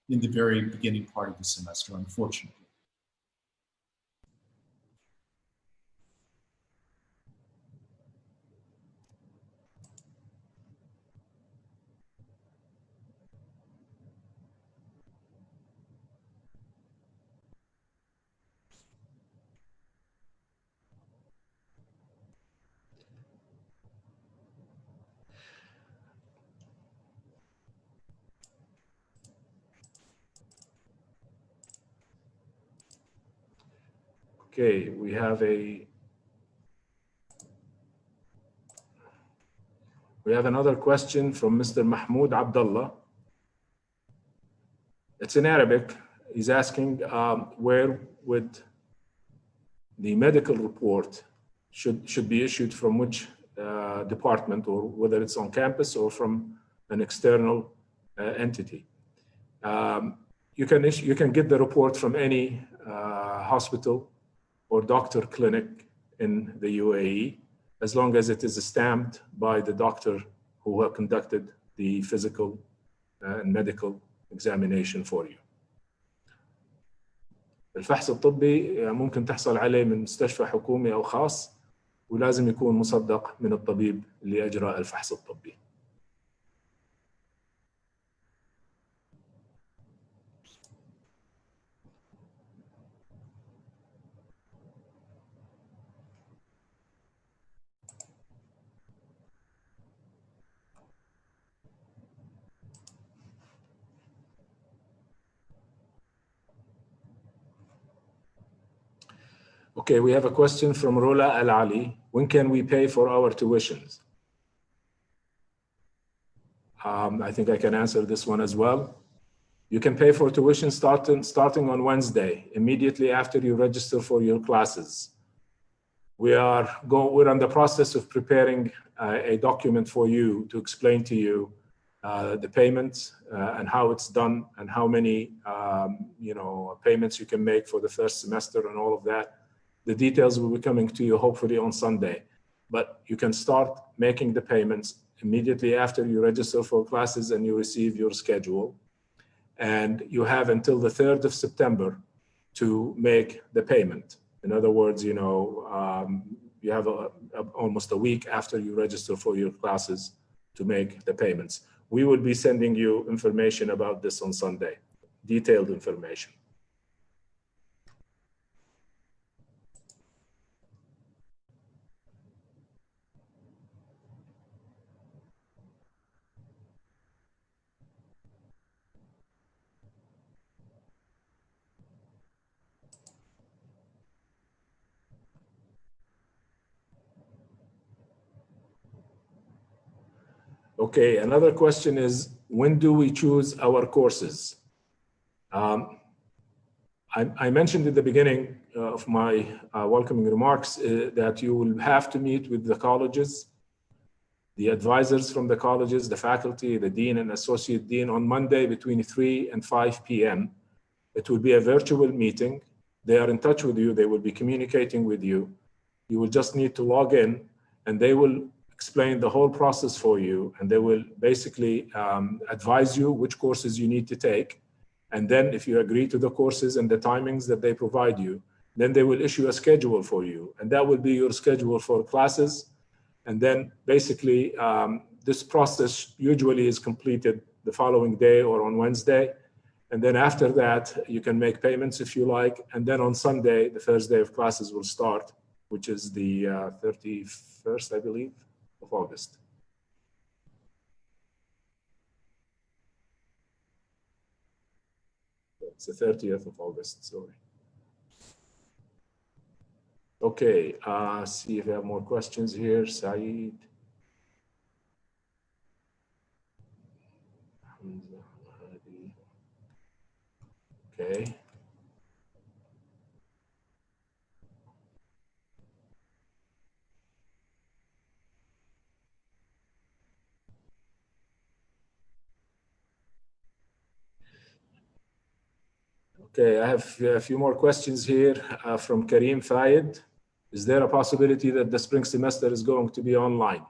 in the very beginning part of the semester, unfortunately. Okay, we have another question from Mr. Mahmoud Abdullah. It's in Arabic. He's asking where would the medical report should be issued from which department, or whether it's on campus or from an external entity. You can get the report from any hospital or doctor clinic in the UAE, as long as it is stamped by the doctor who have conducted the physical and medical examination for you. الفحص الطبي ممكن تحصل عليه من مستشفى حكومي أو خاص، ولازم يكون مصدق من الطبيب اللي أجرى الفحص الطبي. Okay, we have a question from Rola Al Ali. When can we pay for our tuitions? I think I can answer this one as well. You can pay for tuition starting on Wednesday, immediately after you register for your classes. We're in the process of preparing a document for you to explain to you the payments and how it's done and how many payments you can make for the first semester and all of that. The details will be coming to you hopefully on Sunday, but you can start making the payments immediately after you register for classes and you receive your schedule. And you have until the 3rd of September to make the payment. In other words, you have almost a week after you register for your classes to make the payments. We will be sending you information about this on Sunday, detailed information. Okay, another question is, when do we choose our courses? I mentioned at the beginning of my welcoming remarks that you will have to meet with the colleges, the advisors from the colleges, the faculty, the dean and associate dean on Monday between 3 and 5 p.m. It will be a virtual meeting. They are in touch with you. They will be communicating with you. You will just need to log in and they will explain the whole process for you, and they will basically advise you which courses you need to take. And then if you agree to the courses and the timings that they provide you, then they will issue a schedule for you. And that will be your schedule for classes. And then basically this process usually is completed the following day or on Wednesday. And then after that, you can make payments if you like. And then on Sunday, the first day of classes will start, which is the 31st, I believe, of August. It's the 30th of August, sorry. Okay, see if we have more questions here. Saeed. Okay. Okay, I have a few more questions here from Kareem Fayed. Is there a possibility that the spring semester is going to be online?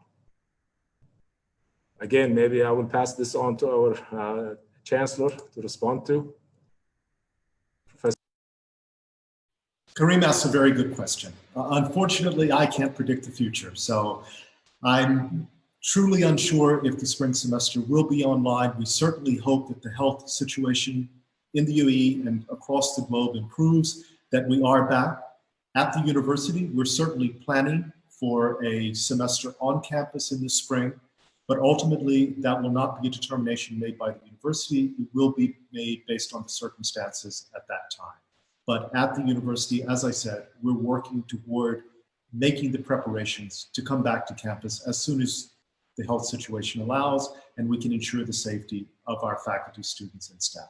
Again, maybe I will pass this on to our Chancellor to respond to. Professor. Kareem asked a very good question. Unfortunately, I can't predict the future, so I'm truly unsure if the spring semester will be online. We certainly hope that the health situation in the UAE and across the globe improves, that we are back at the university. We're certainly planning for a semester on campus in the spring, but ultimately that will not be a determination made by the university. It will be made based on the circumstances at that time. But at the university, as I said, we're working toward making the preparations to come back to campus as soon as the health situation allows, and we can ensure the safety of our faculty, students, and staff.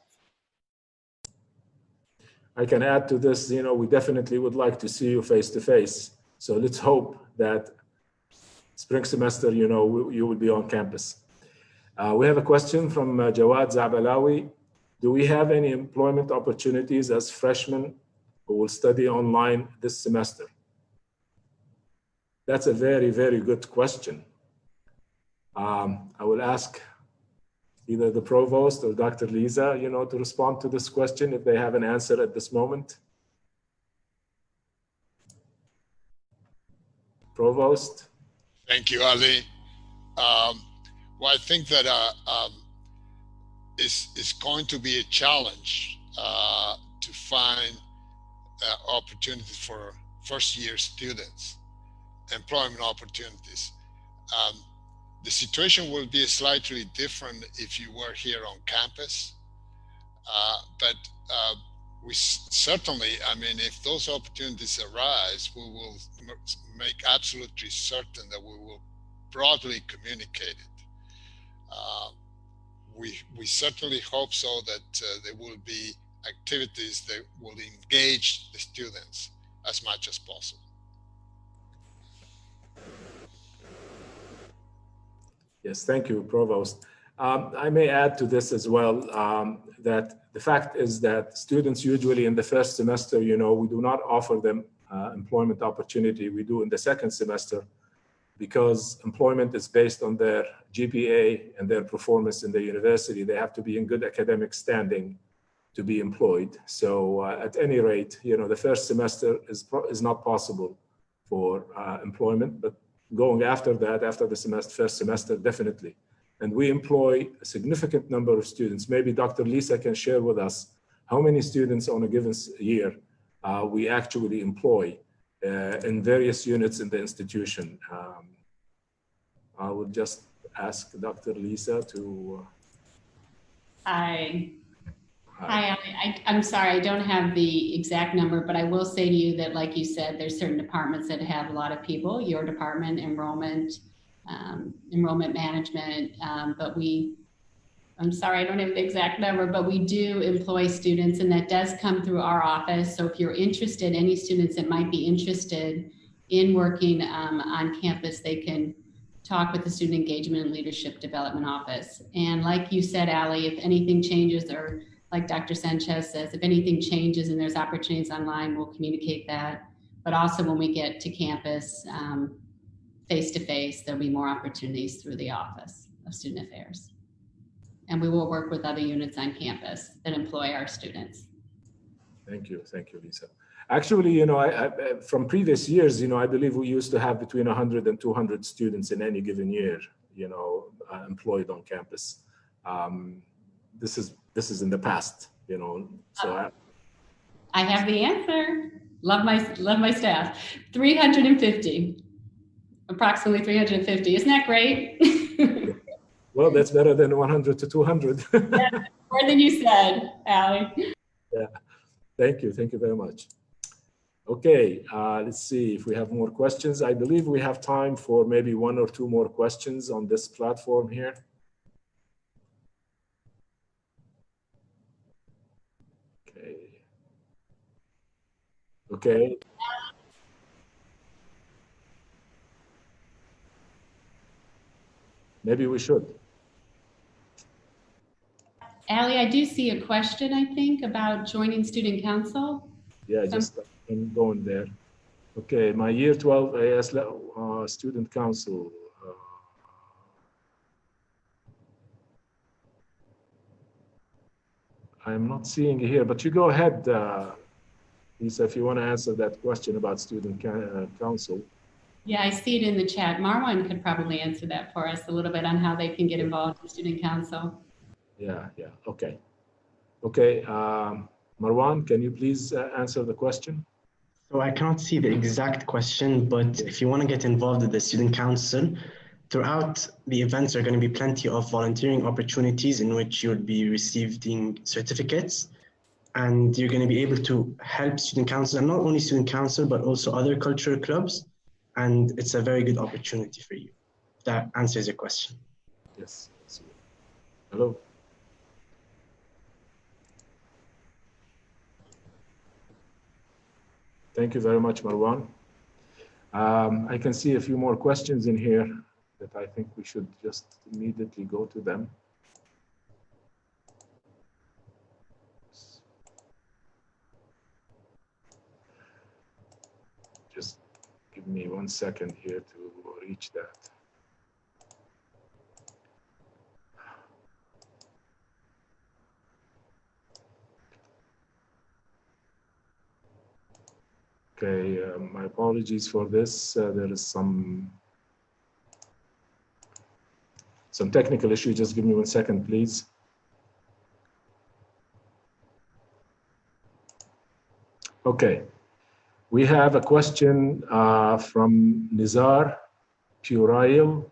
I can add to this, we definitely would like to see you face to face. So let's hope that spring semester, you will be on campus. We have a question from Jawad Zabalawi. Do we have any employment opportunities as freshmen who will study online this semester? That's a very, very good question. I will ask either the provost or Dr. Lisa, to respond to this question if they have an answer at this moment. Provost? Thank you, Ali. Well, I think that it's going to be a challenge to find opportunities for first-year students, employment opportunities. The situation will be slightly different if you were here on campus, but we certainly, if those opportunities arise, we will make absolutely certain that we will broadly communicate it. We certainly hope so that there will be activities that will engage the students as much as possible. Yes, thank you, Provost. I may add to this as well that the fact is that students usually in the first semester, we do not offer them employment opportunity. We do in the second semester because employment is based on their GPA and their performance in the university. They have to be in good academic standing to be employed. So at any rate, the first semester is not possible for employment, but going after that, after the first semester, definitely. And we employ a significant number of students. Maybe Dr. Lisa can share with us how many students on a given year we actually employ in various units in the institution. I would just ask Dr. Lisa to... Hi, I'm sorry, I don't have the exact number, but I will say to you that, like you said, there's certain departments that have a lot of people, your department, enrollment management, but I'm sorry, I don't have the exact number, but we do employ students, and that does come through our office. So if you're interested, any students that might be interested in working on campus, they can talk with the Student Engagement and Leadership Development Office. And like you said, Ali, if anything changes, or like Dr. Sanchez says, if anything changes and there's opportunities online, we'll communicate that. But also when we get to campus, face-to-face, there'll be more opportunities through the Office of Student Affairs. And we will work with other units on campus that employ our students. Thank you, Lisa. Actually, from previous years, I believe we used to have between 100 and 200 students in any given year, employed on campus. This is in the past, so I have the answer. Love my staff. 350, approximately 350. Isn't that great? Well, that's better than 100 to 200. Yeah, more than you said, Ali. Yeah, thank you very much. Okay, let's see if we have more questions. I believe we have time for maybe one or two more questions on this platform here. Okay. Maybe we should. Ali, I do see a question, I think, about joining Student Council. Yeah, I'm going there. Okay, my year 12 AS Student Council. I'm not seeing it here, but you go ahead, Lisa, if you want to answer that question about Student Council. Yeah, I see it in the chat. Marwan could probably answer that for us a little bit on how they can get involved in Student Council. Yeah, okay. Okay, Marwan, can you please answer the question? So I cannot see the exact question, but if you want to get involved with the Student Council, throughout the events, there are going to be plenty of volunteering opportunities in which you'll be receiving certificates, and you're going to be able to help Student Council, and not only Student Council, but also other cultural clubs. And it's a very good opportunity for you. That answers your question. Yes. Hello. Thank you very much, Marwan. I can see a few more questions in here. that I think we should just immediately go to them. Just give me 1 second here to reach that. Okay, my apologies for this. There is some technical issue. Just give me 1 second, please. Okay, we have a question from Nizar Purail.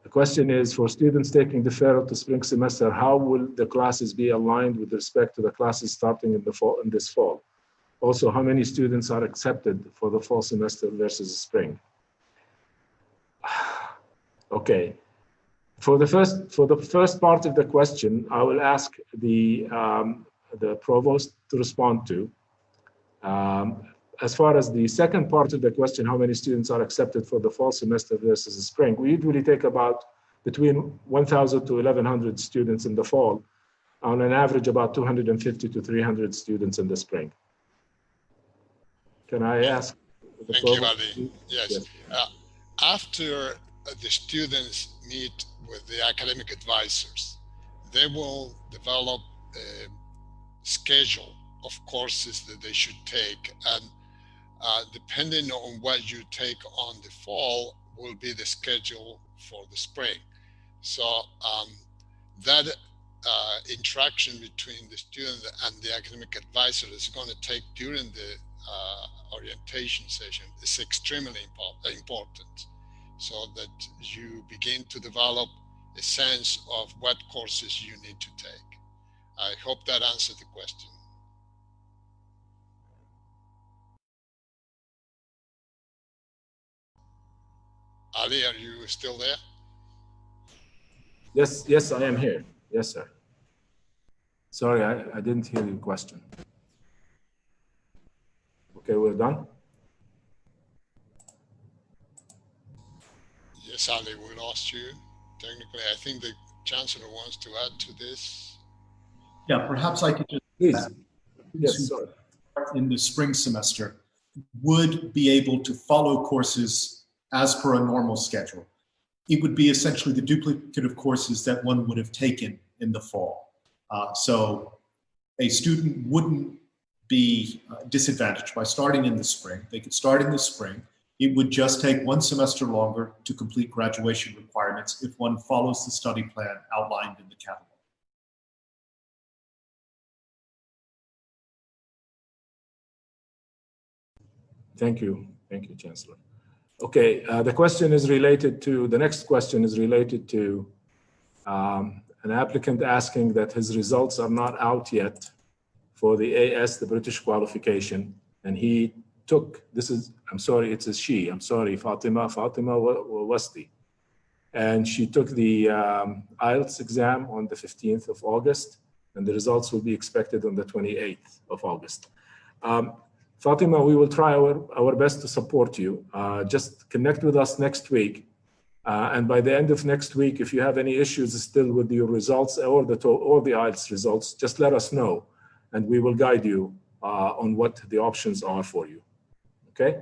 The question is, for students taking deferral to spring semester, how will the classes be aligned with respect to the classes starting in the fall, in this fall? Also, how many students are accepted for the fall semester versus spring? Okay, for the first part of the question, I will ask the provost to respond to. As far as the second part of the question, how many students are accepted for the fall semester versus the spring? We usually take about between 1,000 to 1,100 students in the fall, on an average about 250 to 300 students in the spring. Can I ask the Thank you, Ali. Yes. After the students meet with the academic advisors, they will develop a schedule of courses that they should take, and depending on what you take on the fall will be the schedule for the spring. So that interaction between the student and the academic advisor is going to take during the orientation session is extremely important, so that you begin to develop a sense of what courses you need to take. I hope that answered the question. Ali, are you still there? Yes, I am here. Yes, sir. Sorry, I didn't hear your question. Okay, we're done? Yes, Ali, we lost you. Technically, I think the Chancellor wants to add to this. Yeah, perhaps I could just... Please. Yes, sorry. In the spring semester would be able to follow courses as per a normal schedule. It would be essentially the duplicate of courses that one would have taken in the fall. So a student wouldn't be disadvantaged by starting in the spring. They could start in the spring. It would just take 1 semester longer to complete graduation requirements if one follows the study plan outlined in the catalog. Thank you, Chancellor. Okay, the question is related to, the next question is related to an applicant asking that his results are not out yet for the AS, the British qualification, and he took, this is, I'm sorry, it's a she, I'm sorry, Fatima Wasti. And she took the IELTS exam on the 15th of August, and the results will be expected on the 28th of August. Fatima, we will try our best to support you. Just connect with us next week. And by the end of next week, if you have any issues still with your results or the IELTS results, just let us know, and we will guide you on what the options are for you. Okay?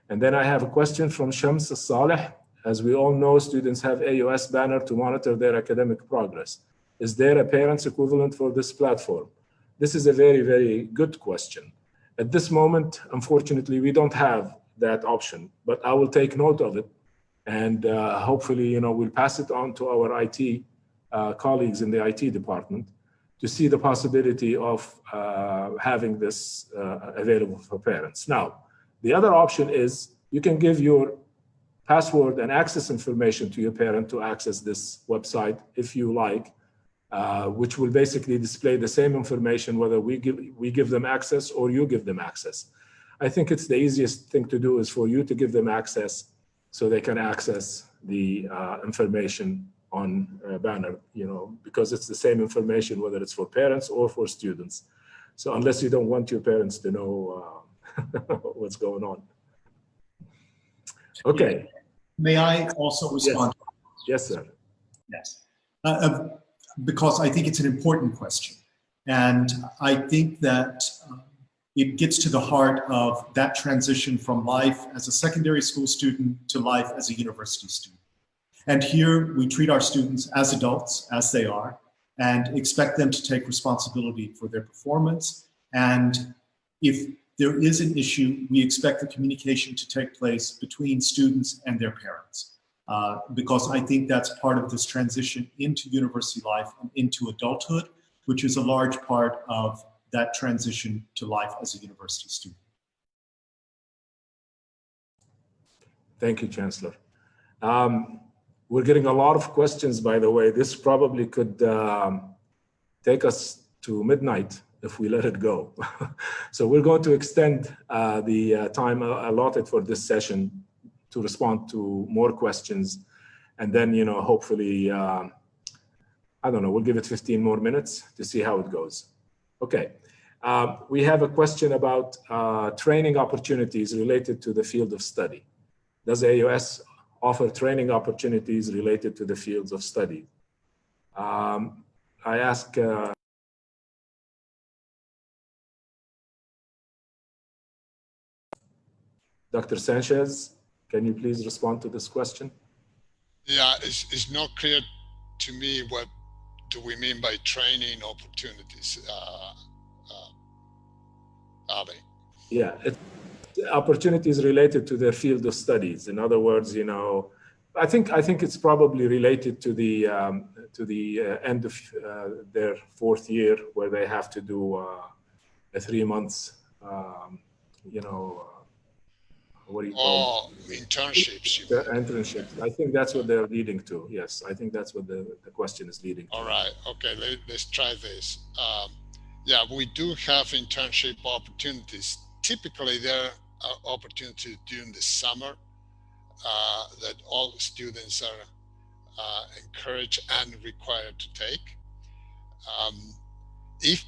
And then I have a question from Shams Saleh. As we all know, students have AUS banner to monitor their academic progress. Is there a parents equivalent for this platform? This is a very, very good question. At this moment, unfortunately, we don't have that option, but I will take note of it. And hopefully, we'll pass it on to our IT colleagues in the IT department to see the possibility of having this available for parents. Now, the other option is you can give your password and access information to your parent to access this website if you like, which will basically display the same information whether we give them access or you give them access. I think it's the easiest thing to do is for you to give them access so they can access the information on banner, because it's the same information whether it's for parents or for students. So unless you don't want your parents to know what's going on. Okay. May I also respond? Yes, sir. Yes. Because I think it's an important question. And I think that it gets to the heart of that transition from life as a secondary school student to life as a university student. And here we treat our students as adults, as they are, and expect them to take responsibility for their performance. And if there is an issue, we expect the communication to take place between students and their parents. Because I think that's part of this transition into university life and into adulthood, which is a large part of that transition to life as a university student. Thank you, Chancellor. We're getting a lot of questions, by the way. This probably could take us to midnight if we let it go. So we're going to extend the time allotted for this session to respond to more questions. And then, hopefully, I don't know, we'll give it 15 more minutes to see how it goes. Okay. We have a question about training opportunities related to the field of study. Does AUS offer training opportunities related to the fields of study? I ask Dr. Sanchez, can you please respond to this question? Yeah, it's not clear to me what do we mean by training opportunities, Ali? Yeah, it's opportunities related to their field of studies. In other words, I think it's probably related to the end of their fourth year, where they have to do a 3 months, what do you call internships. Internships. I think that's what they're leading to. Yes, I think that's what the question is leading to. All right. Okay. Let's try this. Yeah, we do have internship opportunities. Typically, there are opportunities during the summer that all students are encouraged and required to take. If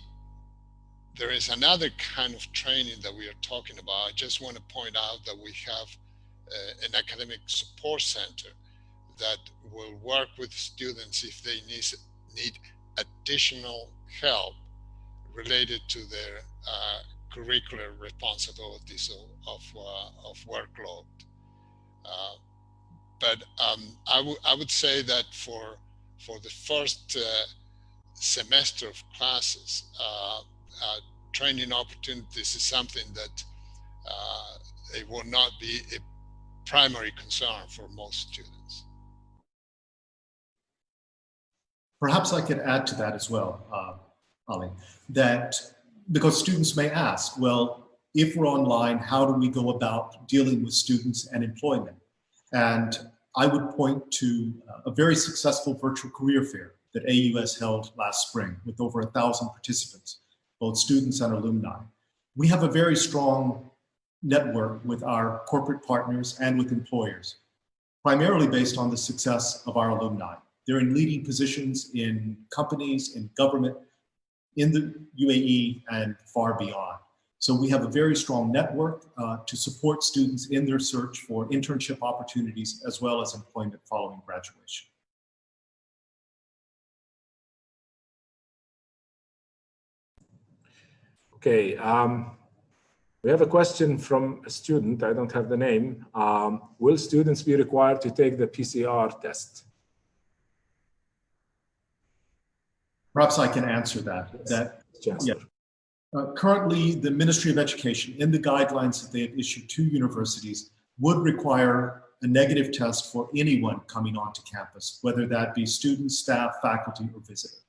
there is another kind of training that we are talking about, I just want to point out that we have an academic support center that will work with students if they need additional help related to their curricular responsibilities of workload. But I would say that for the first semester of classes, training opportunities is something that it will not be a primary concern for most students. Perhaps I could add to that as well, Ali, that because students may ask, well, if we're online, how do we go about dealing with students and employment? And I would point to a very successful virtual career fair that AUS held last spring with over 1,000 participants, both students and alumni. We have a very strong network with our corporate partners and with employers, primarily based on the success of our alumni. They're in leading positions in companies, in government, in the UAE and far beyond. So we have a very strong network to support students in their search for internship opportunities as well as employment following graduation. Okay, we have a question from a student. I don't have the name. Will students be required to take the PCR test? Perhaps I can answer that. Chancellor. Yeah. Currently, the Ministry of Education, in the guidelines that they have issued to universities, would require a negative test for anyone coming onto campus, whether that be students, staff, faculty, or visitor.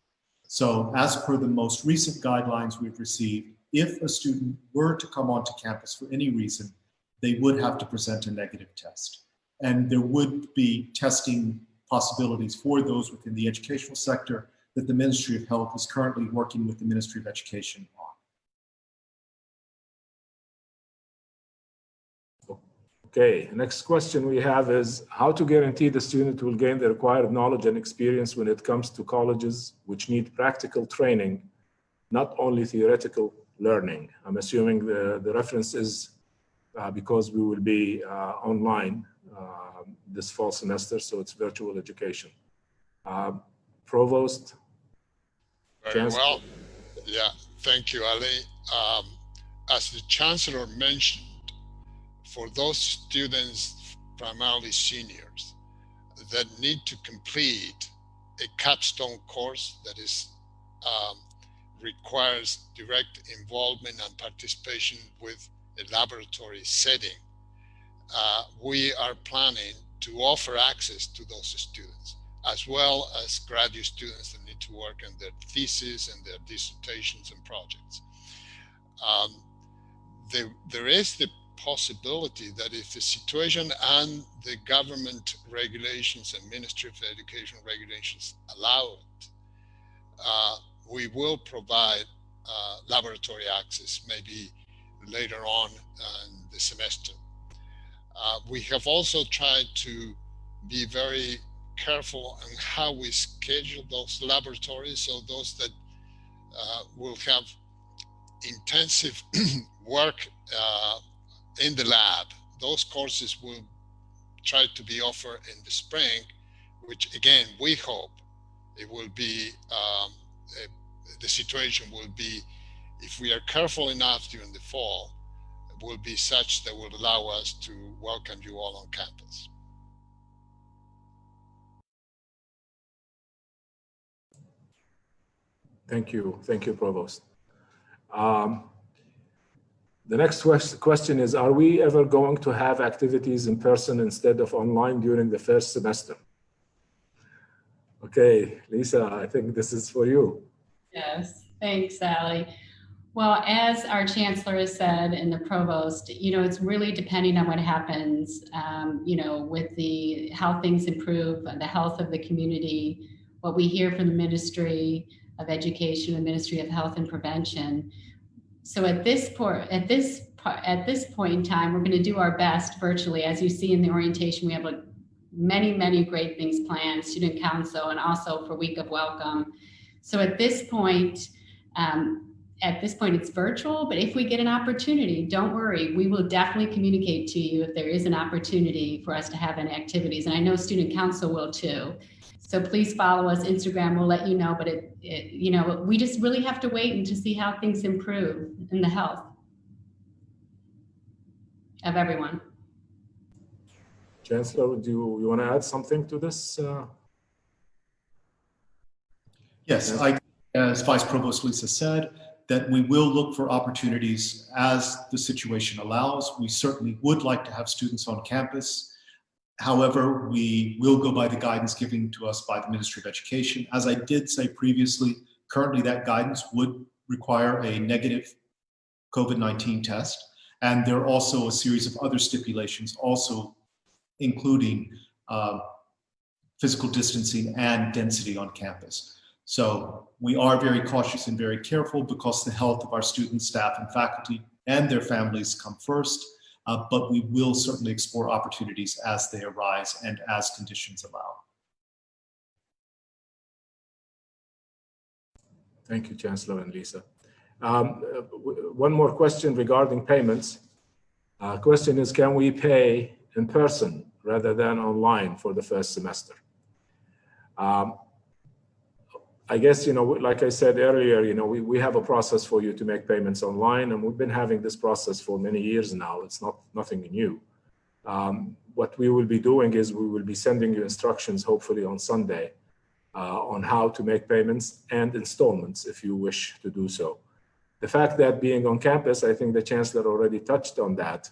So as per the most recent guidelines we've received, if a student were to come onto campus for any reason, they would have to present a negative test. And there would be testing possibilities for those within the educational sector that the Ministry of Health is currently working with the Ministry of Education on. Okay, next question we have is how to guarantee the student will gain the required knowledge and experience when it comes to colleges which need practical training, not only theoretical learning. I'm assuming the reference is because we will be online this fall semester, so it's virtual education. Provost? Very well. Yeah, thank you, Ali. As the Chancellor mentioned, for those students, primarily seniors, that need to complete a capstone course that is requires direct involvement and participation with a laboratory setting, we are planning to offer access to those students, as well as graduate students that need to work on their thesis and their dissertations and projects. There is the possibility that if the situation and the government regulations and Ministry of Education regulations allow it, we will provide laboratory access maybe later on in the semester. We have also tried to be very careful on how we schedule those laboratories, so those that will have intensive work in the lab, those courses will try to be offered in the spring, which again, we hope it will be, the situation will be, if we are careful enough during the fall, will be such that will allow us to welcome you all on campus. Thank you, Provost. The next question is, are we ever going to have activities in person instead of online during the first semester? Okay, Lisa, I think this is for you. Yes, thanks, Sally. Well, as our Chancellor has said and the Provost, it's really depending on what happens, with how things improve, the health of the community, what we hear from the Ministry of Education, the Ministry of Health and Prevention. So at this point in time, we're going to do our best virtually. As you see in the orientation, we have many, many great things planned, Student Council, and also for Week of Welcome. So at this point, it's virtual, but if we get an opportunity, don't worry, we will definitely communicate to you if there is an opportunity for us to have any activities. And I know Student Council will too. So please follow us. Instagram will let you know, but we just really have to wait and to see how things improve in the health of everyone. Chancellor, do you want to add something to this? Yes, as Vice Provost Lisa said, that we will look for opportunities as the situation allows. We certainly would like to have students on campus. However, we will go by the guidance given to us by the Ministry of Education. As I did say previously, currently that guidance would require a negative COVID-19 test. And there are also a series of other stipulations, also including physical distancing and density on campus. So we are very cautious and very careful because the health of our students, staff, and faculty and their families come first. But we will certainly explore opportunities as they arise and as conditions allow. Thank you, Chancellor and Lisa. One more question regarding payments. Question is, can we pay in person rather than online for the first semester? I guess, like I said earlier, we have a process for you to make payments online, and we've been having this process for many years now. It's nothing new. What we will be doing is we will be sending you instructions, hopefully on Sunday, on how to make payments and installments if you wish to do so. The fact that being on campus, I think the Chancellor already touched on that.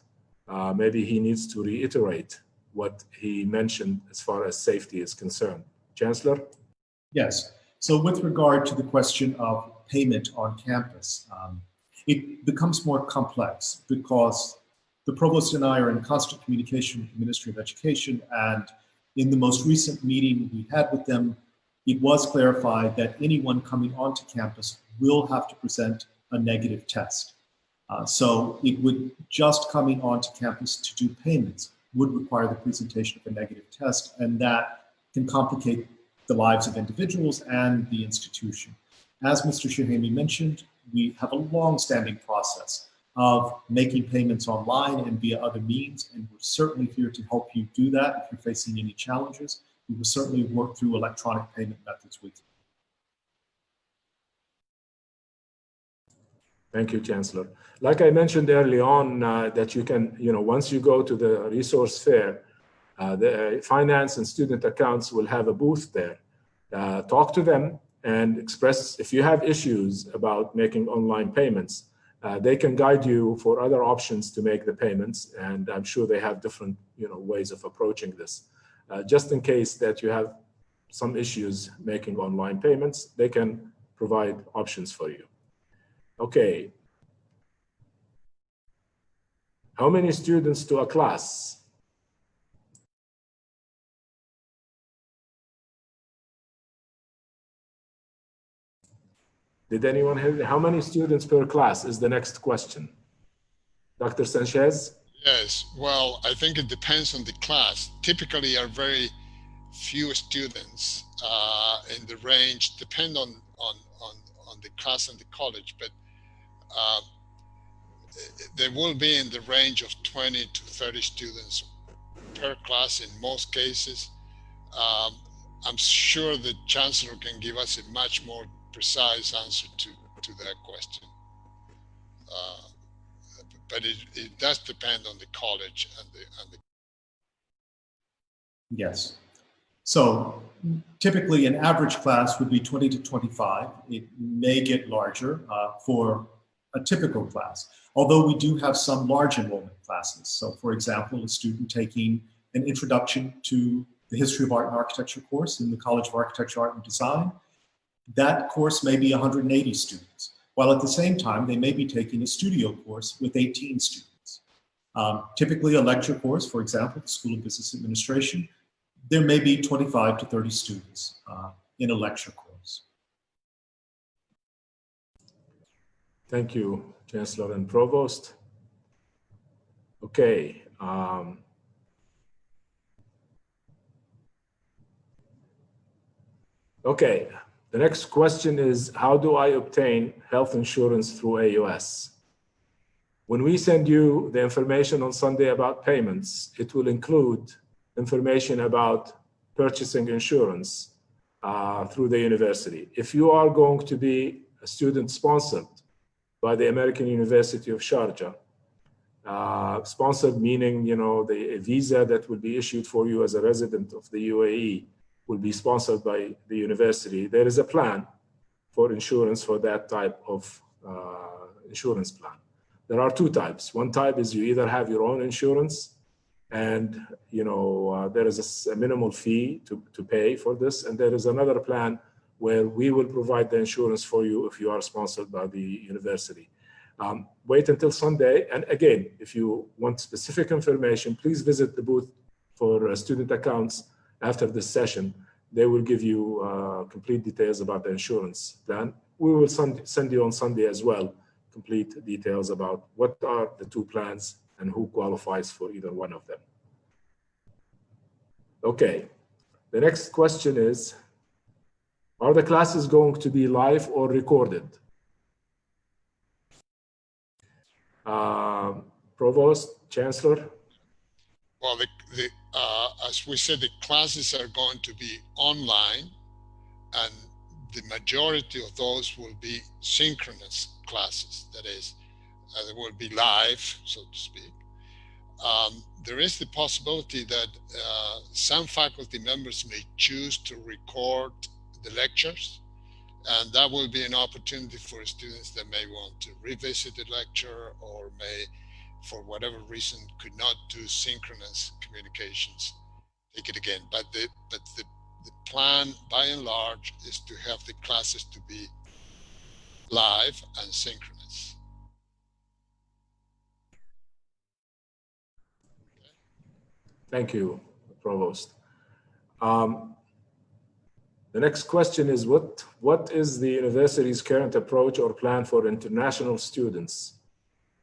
Maybe he needs to reiterate what he mentioned as far as safety is concerned. Chancellor? Yes. So with regard to the question of payment on campus, it becomes more complex because the Provost and I are in constant communication with the Ministry of Education, and in the most recent meeting we had with them, it was clarified that anyone coming onto campus will have to present a negative test. So it would just coming onto campus to do payments would require the presentation of a negative test, and that can complicate the lives of individuals and the institution. As Mr. Shahami mentioned, we have a long-standing process of making payments online and via other means, and we're certainly here to help you do that. If you're facing any challenges, we will certainly work through electronic payment methods with you. Thank you, Chancellor. Like I mentioned early on, that you can, once you go to the resource fair, the finance and student accounts will have a booth there. Talk to them and express, if you have issues about making online payments, they can guide you for other options to make the payments. And I'm sure they have different, ways of approaching this. Just in case that you have some issues making online payments, they can provide options for you. Okay. How many students to a class? Did anyone hear? How many students per class is the next question. Dr. Sanchez? Yes, well, I think it depends on the class. Typically are very few students in the range, depend on the class and the college, but they will be in the range of 20 to 30 students per class in most cases. I'm sure the Chancellor can give us a much more precise answer to that question. But it does depend on the college and the. Yes. So typically an average class would be 20 to 25. It may get larger for a typical class, although we do have some large enrollment classes. So for example, a student taking an introduction to the History of Art and Architecture course in the College of Architecture, Art and Design, that course may be 180 students, while at the same time, they may be taking a studio course with 18 students. Typically a lecture course, for example, the School of Business Administration, there may be 25 to 30 students in a lecture course. Thank you, Chancellor and Provost. Okay. Okay, the next question is, how do I obtain health insurance through AUS? When we send you the information on Sunday about payments, it will include information about purchasing insurance through the university. If you are going to be a student sponsored by the American University of Sharjah, sponsored meaning, the visa that will be issued for you as a resident of the UAE will be sponsored by the university. There is a plan for insurance for that type of insurance plan. There are two types. One type is you either have your own insurance and there is a minimal fee to pay for this. And there is another plan where we will provide the insurance for you if you are sponsored by the university. Wait until Sunday. And again, if you want specific information, please visit the booth for student accounts after this session. They will give you complete details about the insurance plan. We will send you on Sunday as well complete details about what are the two plans and who qualifies for either one of them. Okay, the next question is, are the classes going to be live or recorded? Provost, Chancellor? Well, as we said, the classes are going to be online, and the majority of those will be synchronous classes. That is, they will be live, so to speak. There is the possibility that some faculty members may choose to record the lectures, and that will be an opportunity for students that may want to revisit the lecture or may, for whatever reason, could not do synchronous communications, take it again. But the plan, by and large, is to have the classes to be live and synchronous. Thank you, Provost. The next question is, what is the university's current approach or plan for international students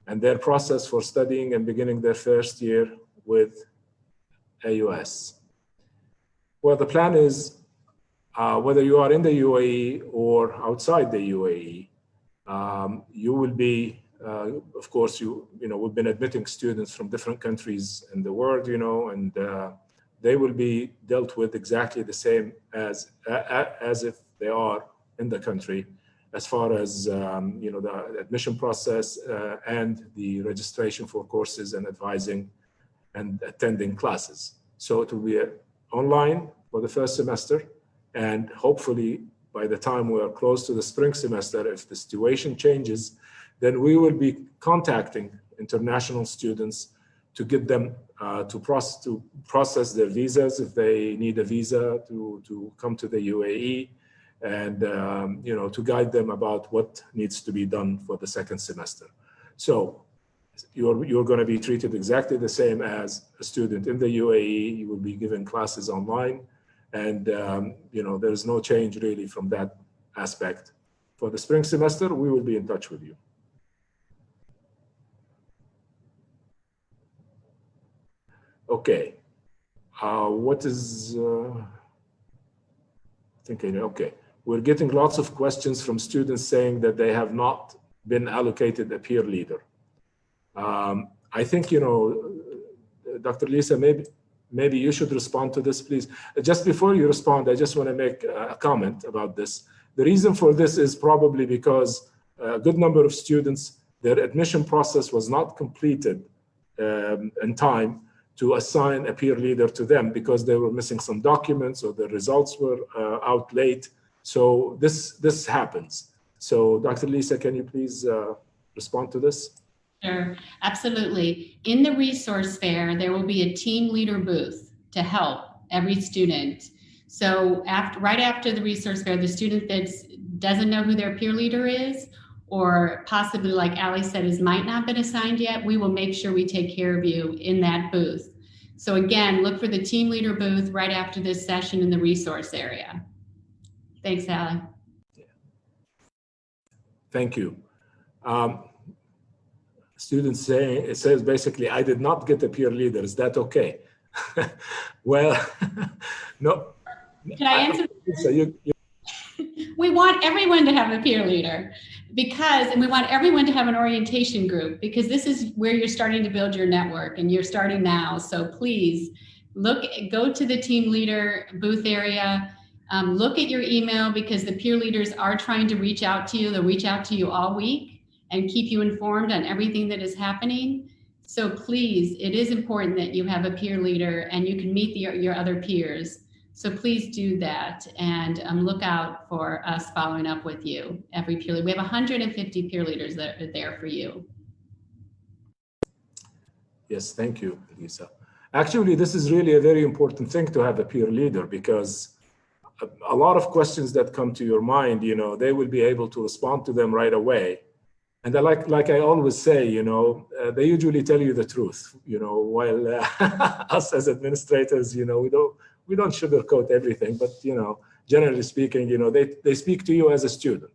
and their process for studying and beginning their first year with AUS? Well, the plan is, whether you are in the UAE or outside the UAE, you will be Of course, we've been admitting students from different countries in the world, and they will be dealt with exactly the same as if they are in the country, as far as the admission process and the registration for courses and advising and attending classes. So it will be online for the first semester, and hopefully by the time we are close to the spring semester, if the situation changes, then we will be contacting international students to get them to process their visas if they need a visa to come to the UAE, and to guide them about what needs to be done for the second semester. So you're going to be treated exactly the same as a student in the UAE. You will be given classes online, and there's no change really from that aspect. For the spring semester, we will be in touch with you. Okay, what is, okay. We're getting lots of questions from students saying that they have not been allocated a peer leader. I think, Dr. Lisa, maybe you should respond to this, please. Just before you respond, I just want to make a comment about this. The reason for this is probably because a good number of students, their admission process was not completed in time to assign a peer leader to them because they were missing some documents or the results were out late. So this happens. So Dr. Lisa, can you please respond to this? Sure, absolutely. In the resource fair, there will be a team leader booth to help every student. So right after the resource fair, the student that doesn't know who their peer leader is, or possibly, like Ali said, might not been assigned yet, we will make sure we take care of you in that booth. So again, look for the team leader booth right after this session in the resource area. Thanks, Ali. Thank you. Students saying, it says basically, I did not get a peer leader. Is that okay? Well, no. Can I answer? So we want everyone to have a peer leader and we want everyone to have an orientation group, because this is where you're starting to build your network and you're starting now. So please go to the team leader booth area, look at your email, because the peer leaders are trying to reach out to you. They'll reach out to you all week and keep you informed on everything that is happening. So please, it is important that you have a peer leader and you can meet your other peers. So please do that, and look out for us following up with you. Every peer leader, we have 150 peer leaders that are there for you. Yes, thank you, Lisa. Actually, this is really a very important thing to have a peer leader, because a lot of questions that come to your mind, they will be able to respond to them right away. And like I always say, they usually tell you the truth, while us as administrators, we don't sugarcoat everything, but, generally speaking, they speak to you as a student.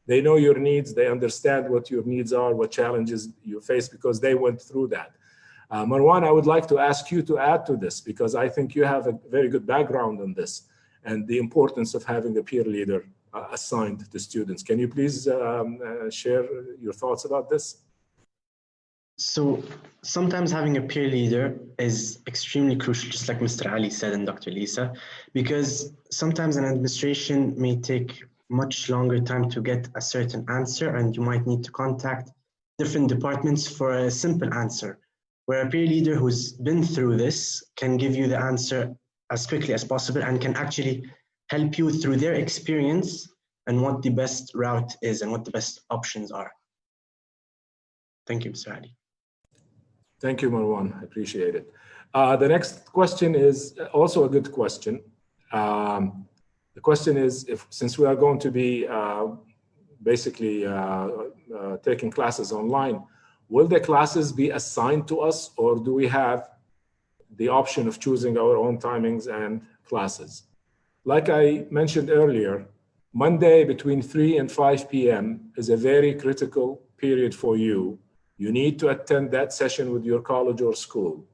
They know your needs. They understand what your needs are, what challenges you face, because they went through that. Marwan, I would like to ask you to add to this, because I think you have a very good background on this and the importance of having a peer leader assigned to students. Can you please share your thoughts about this? So sometimes having a peer leader is extremely crucial, just like Mr. Ali said and Dr. Lisa, because sometimes an administration may take much longer time to get a certain answer, and you might need to contact different departments for a simple answer, where a peer leader who's been through this can give you the answer as quickly as possible and can actually help you through their experience and what the best route is and what the best options are. Thank you, Mr. Ali. Thank you, Marwan. I appreciate it. The next question is also a good question. The question is, since we are going to be basically taking classes online, will the classes be assigned to us, or do we have the option of choosing our own timings and classes? Like I mentioned earlier, Monday between 3 and 5 p.m. is a very critical period for you. You need to attend that session with your college or school.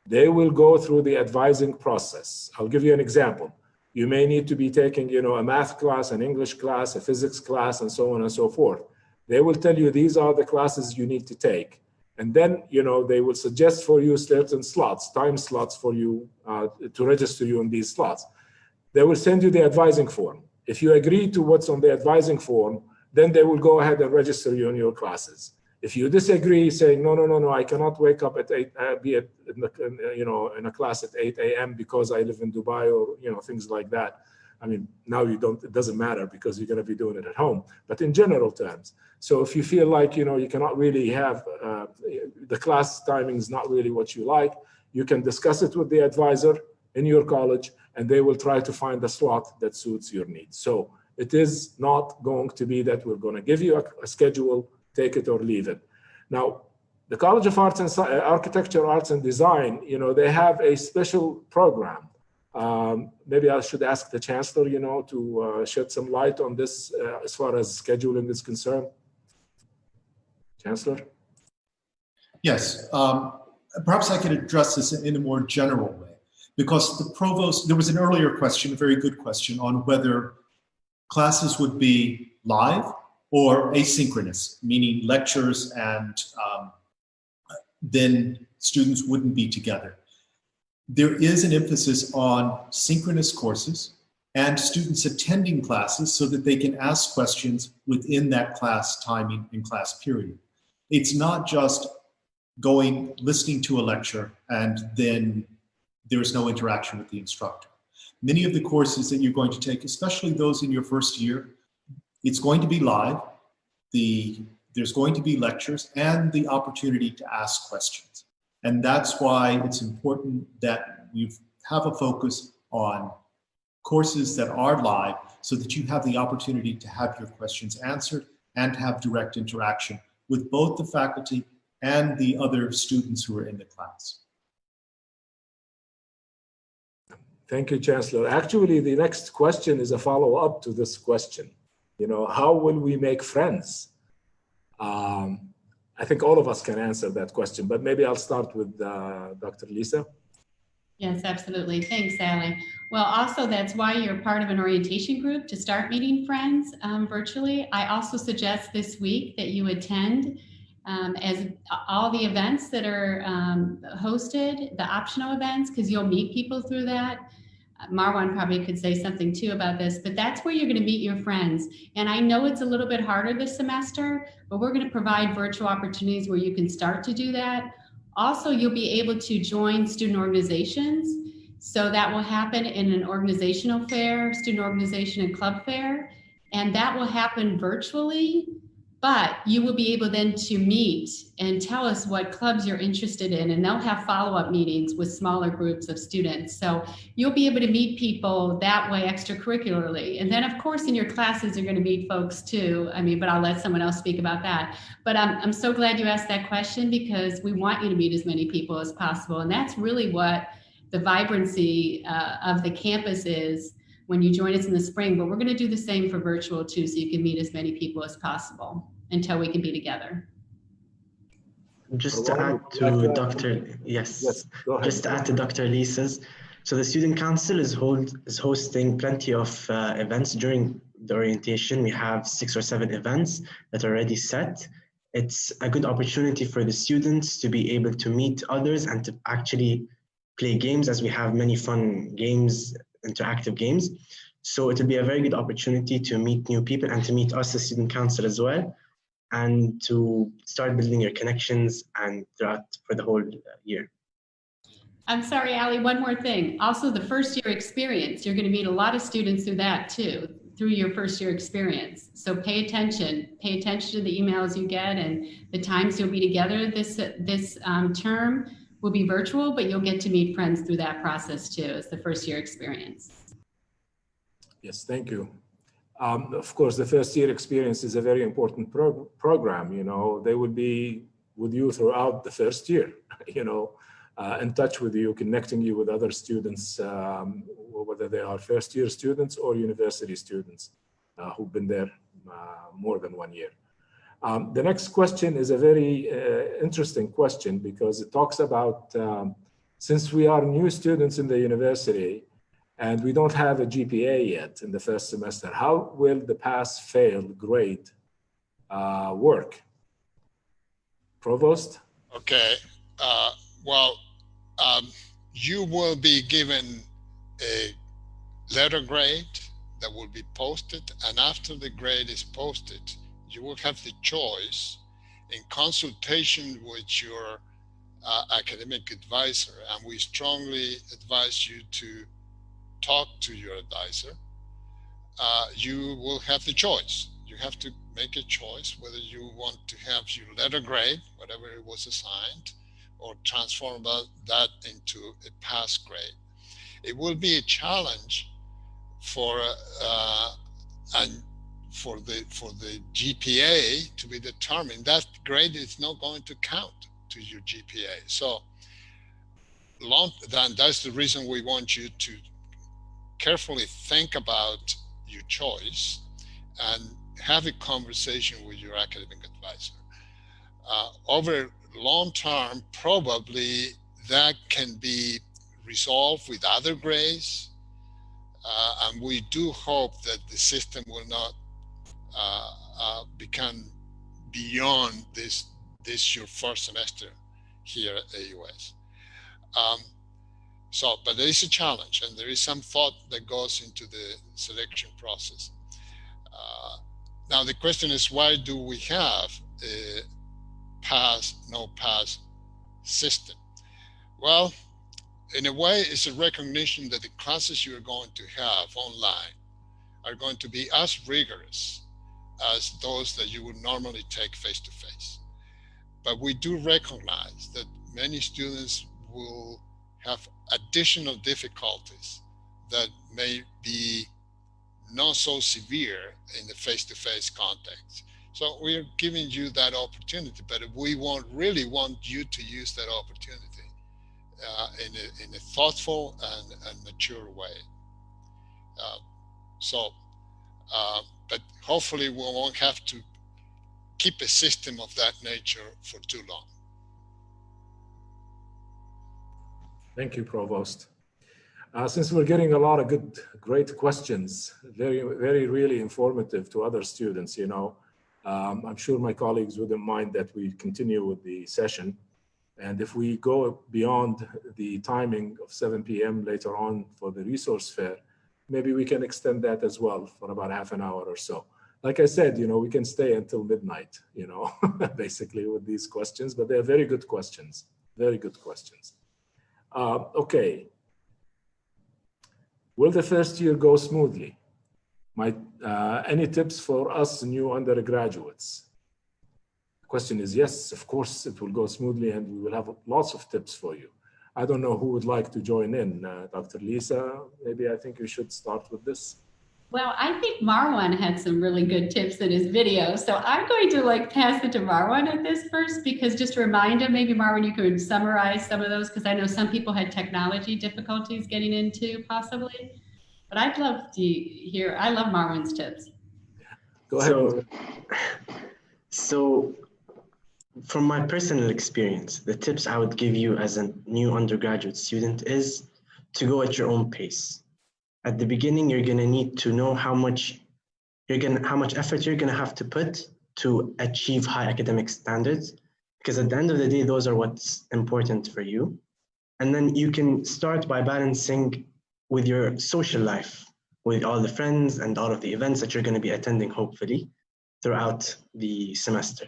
They will go through the advising process. I'll give you an example. You may need to be taking, a math class, an English class, a physics class, and so on and so forth. They will tell you these are the classes you need to take. And then, they will suggest for you certain slots, time slots for you to register you in these slots. They will send you the advising form. If you agree to what's on the advising form, then they will go ahead and register you in your classes. If you disagree, saying, no, I cannot wake up at 8, be at, in a class at 8 a.m. because I live in Dubai or, things like that. I mean, now it doesn't matter because you're going to be doing it at home, but in general terms. So if you feel like, you cannot really have, the class timing is not really what you like, you can discuss it with the advisor in your college, and they will try to find a slot that suits your needs. So it is not going to be that we're going to give you a schedule, take it or leave it. Now, the College of Arts and Architecture, Arts and Design, they have a special program. Maybe I should ask the Chancellor, to shed some light on this as far as scheduling is concerned. Chancellor? Yes, perhaps I could address this in a more general way, because the provost, there was an earlier question, a very good question, on whether classes would be live or asynchronous, meaning lectures and then students wouldn't be together. There is an emphasis on synchronous courses and students attending classes so that they can ask questions within that class timing and class period. It's not just listening to a lecture, and then there's no interaction with the instructor. Many of the courses that you're going to take, especially those in your first year, it's going to be live. There's going to be lectures and the opportunity to ask questions. And that's why it's important that you have a focus on courses that are live so that you have the opportunity to have your questions answered and have direct interaction with both the faculty and the other students who are in the class. Thank you, Chancellor. Actually, the next question is a follow-up to this question. How will we make friends? I think all of us can answer that question, but maybe I'll start with Dr. Lisa. Yes, absolutely. Thanks, Sally. Well, also that's why you're part of an orientation group to start meeting friends virtually. I also suggest this week that you attend as all the events that are hosted, the optional events, because you'll meet people through that. Marwan probably could say something too about this, but that's where you're going to meet your friends. And I know it's a little bit harder this semester, but we're going to provide virtual opportunities where you can start to do that. Also, you'll be able to join student organizations. So that will happen in an organizational fair, student organization and club fair, and that will happen virtually. But you will be able then to meet and tell us what clubs you're interested in, and they'll have follow-up meetings with smaller groups of students. So you'll be able to meet people that way extracurricularly. And then of course in your classes you're going to meet folks too. But I'll let someone else speak about that. But I'm so glad you asked that question, because we want you to meet as many people as possible. And that's really what the vibrancy of the campus is when you join us in the spring, but we're going to do the same for virtual too, so you can meet as many people as possible until we can be together. Just to add to Dr. Lisa's, so the Student Council is hosting plenty of events during the orientation. We have 6 or 7 events that are already set. It's a good opportunity for the students to be able to meet others and to actually play games, as we have many fun games, interactive games. So it will be a very good opportunity to meet new people and to meet us as Student Council as well, and to start building your connections and throughout for the whole year. I'm sorry, Ali, one more thing. Also the first year experience, you're going to meet a lot of students through that too, through your first year experience. So pay attention to the emails you get, and the times you'll be together this term will be virtual, but you'll get to meet friends through that process too, as the first year experience. Yes, thank you. Of course, the first year experience is a very important program. They will be with you throughout the first year, in touch with you, connecting you with other students, whether they are first year students or university students who've been there more than 1 year. The next question is a very interesting question, because it talks about, since we are new students in the university and we don't have a GPA yet in the first semester, how will the pass-fail grade work. Provost? Okay. Well, you will be given a letter grade that will be posted, and after the grade is posted, you will have the choice, in consultation with your academic advisor, and we strongly advise you to talk to your advisor. You will have the choice. You have to make a choice whether you want to have your letter grade, whatever it was assigned, or transform that into a pass grade. It will be a challenge for and for the GPA to be determined. That grade is not going to count to your GPA. So that's the reason we want you to carefully think about your choice and have a conversation with your academic advisor. Over long term, probably that can be resolved with other grades, and we do hope that the system will not become beyond this your first semester here at AUS. But there is a challenge, and there is some thought that goes into the selection process. Now the question is, why do we have a pass, no pass system? Well, in a way, it's a recognition that the classes you are going to have online are going to be as rigorous as those that you would normally take face-to-face. But we do recognize that many students will have additional difficulties that may be not so severe in the face-to-face context. So we're giving you that opportunity, but we really want you to use that opportunity in a thoughtful and mature way. But hopefully we won't have to keep a system of that nature for too long. Thank you, Provost. Since we're getting a lot of great questions, really informative to other students, I'm sure my colleagues wouldn't mind that we continue with the session. And if we go beyond the timing of 7 p.m. later on for the resource fair, maybe we can extend that as well for about half an hour or so. Like I said, we can stay until midnight, basically with these questions, but they're very good questions, very good questions. Okay. Will the first year go smoothly? Any tips for us new undergraduates? The question is yes, of course it will go smoothly, and we will have lots of tips for you. I don't know who would like to join in. Dr. Lisa, maybe I think you should start with this. Well, I think Marwan had some really good tips in his video. So I'm going to pass it to Marwan at this first, because just to remind him, maybe Marwan, you could summarize some of those, because I know some people had technology difficulties getting into possibly. But I'd love to hear, I love Marwan's tips. Go ahead. So from my personal experience, the tips I would give you as a new undergraduate student is to go at your own pace. At the beginning, you're going to need to know how much effort you're going to have to put to achieve high academic standards, because at the end of the day, those are what's important for you. And then you can start by balancing with your social life, with all the friends and all of the events that you're going to be attending, hopefully, throughout the semester.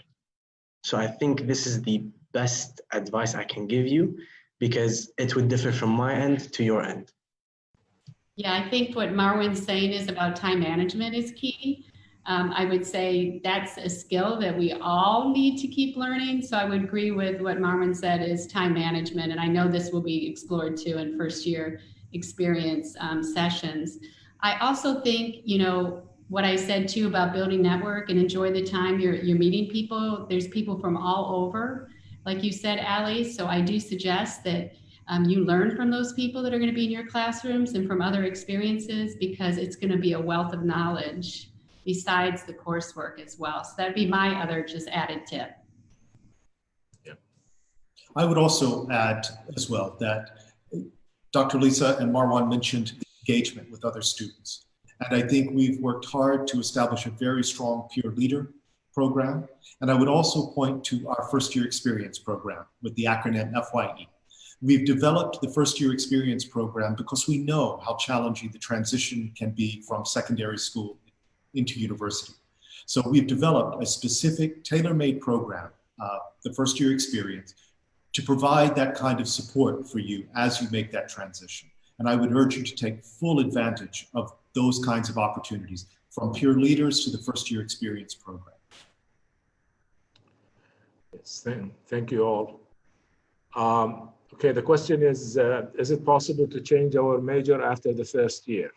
So I think this is the best advice I can give you, because it would differ from my end to your end. Yeah, I think what Marwan's saying is about time management is key. I would say that's a skill that we all need to keep learning. So I would agree with what Marwan said is time management. And I know this will be explored too in first year experience sessions. I also think, what I said too about building network and enjoy the time you're meeting people. There's people from all over, like you said, Ali. So I do suggest that you learn from those people that are going to be in your classrooms and from other experiences, because it's going to be a wealth of knowledge besides the coursework as well. So that'd be my other just added tip. Yeah. I would also add as well that Dr. Lisa and Marwan mentioned engagement with other students. And I think we've worked hard to establish a very strong peer leader program. And I would also point to our first year experience program with the acronym FYE. We've developed the first year experience program because we know how challenging the transition can be from secondary school into university. So we've developed a specific tailor-made program, the first year experience, to provide that kind of support for you as you make that transition. And I would urge you to take full advantage of those kinds of opportunities, from peer leaders to the first year experience program. Yes, thank you all. Okay, the question is it possible to change our major after the first year?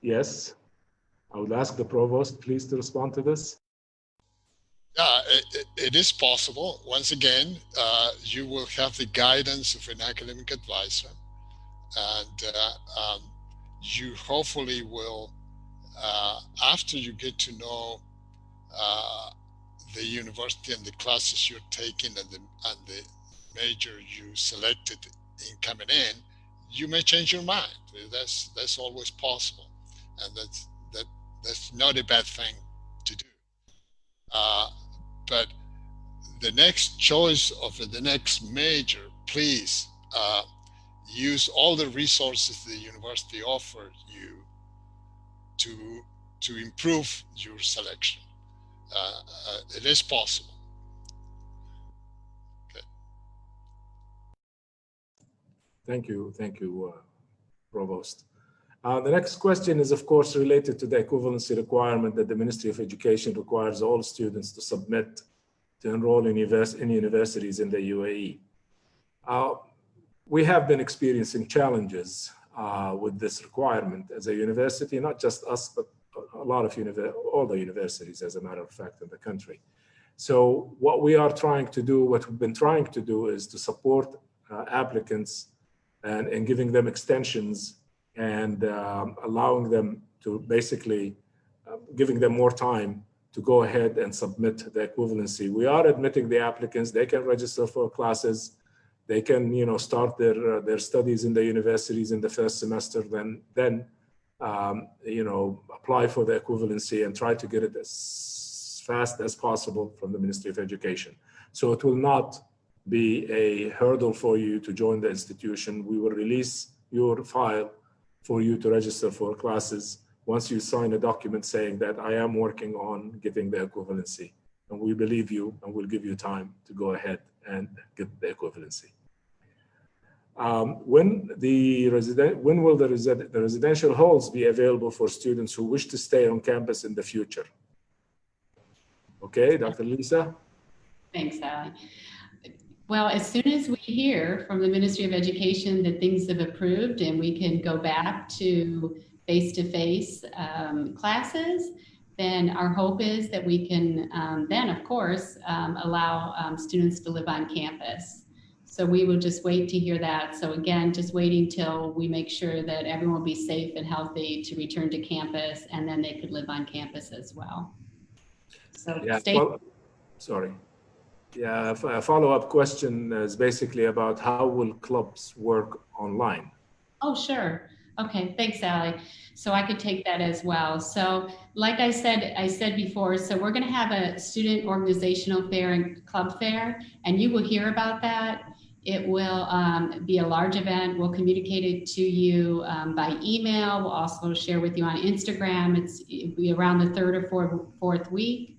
Yes, I would ask the provost, please, to respond to this. Yeah, it is possible. Once again, you will have the guidance of an academic advisor, and you hopefully will, after you get to know the university and the classes you're taking and the major you selected in coming in, you may change your mind. That's always possible, and that's not a bad thing to do. But the next choice of the next major, please use all the resources the university offers you to improve your selection. It is possible. Okay. Thank you, Provost. The next question is, of course, related to the equivalency requirement that the Ministry of Education requires all students to submit to enroll in universities in the UAE. We have been experiencing challenges with this requirement as a university, not just us, but a lot of all the universities, as a matter of fact, in the country. So what we've been trying to do is to support applicants and giving them extensions and allowing them to basically giving them more time to go ahead and submit the equivalency. We are admitting the applicants. They can register for classes. They can, start their studies in the universities in the first semester, then apply for the equivalency and try to get it as fast as possible from the Ministry of Education. So it will not be a hurdle for you to join the institution. We will release your file for you to register for classes once you sign a document saying that I am working on getting the equivalency. And we believe you and we'll give you time to go ahead and get the equivalency. When will the residential halls be available for students who wish to stay on campus in the future? Okay, Dr. Lisa? Thanks, Ali. Well, as soon as we hear from the Ministry of Education that things have approved and we can go back to face-to-face classes, then our hope is that we can then, of course, allow students to live on campus. So we will just wait to hear that. So again, just waiting till we make sure that everyone will be safe and healthy to return to campus, and then they could live on campus as well. So yeah, sorry. Yeah, a follow-up question is basically about how will clubs work online? Oh, sure. Okay, thanks, Allie. So I could take that as well. So like I said before, so we're going to have a student organizational fair and club fair, and you will hear about that. It will be a large event. We'll communicate it to you by email. We'll also share with you on Instagram. It'll be around the third or fourth week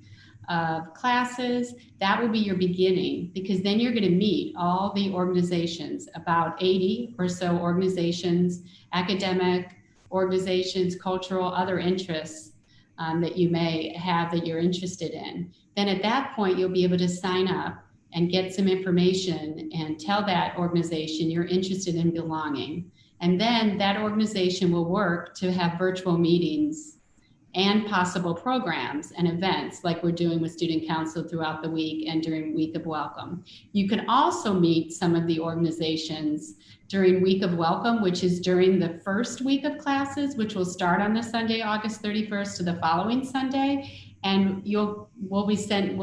of classes. That will be your beginning, because then you're going to meet all the organizations, about 80 or so organizations, academic organizations, cultural, other interests that you may have that you're interested in. Then at that point, you'll be able to sign up and get some information and tell that organization you're interested in belonging. And then that organization will work to have virtual meetings and possible programs and events like we're doing with Student Council throughout the week and during Week of Welcome. You can also meet some of the organizations during Week of Welcome, which is during the first week of classes, which will start on the Sunday, August 31st to the following Sunday. And we'll be sent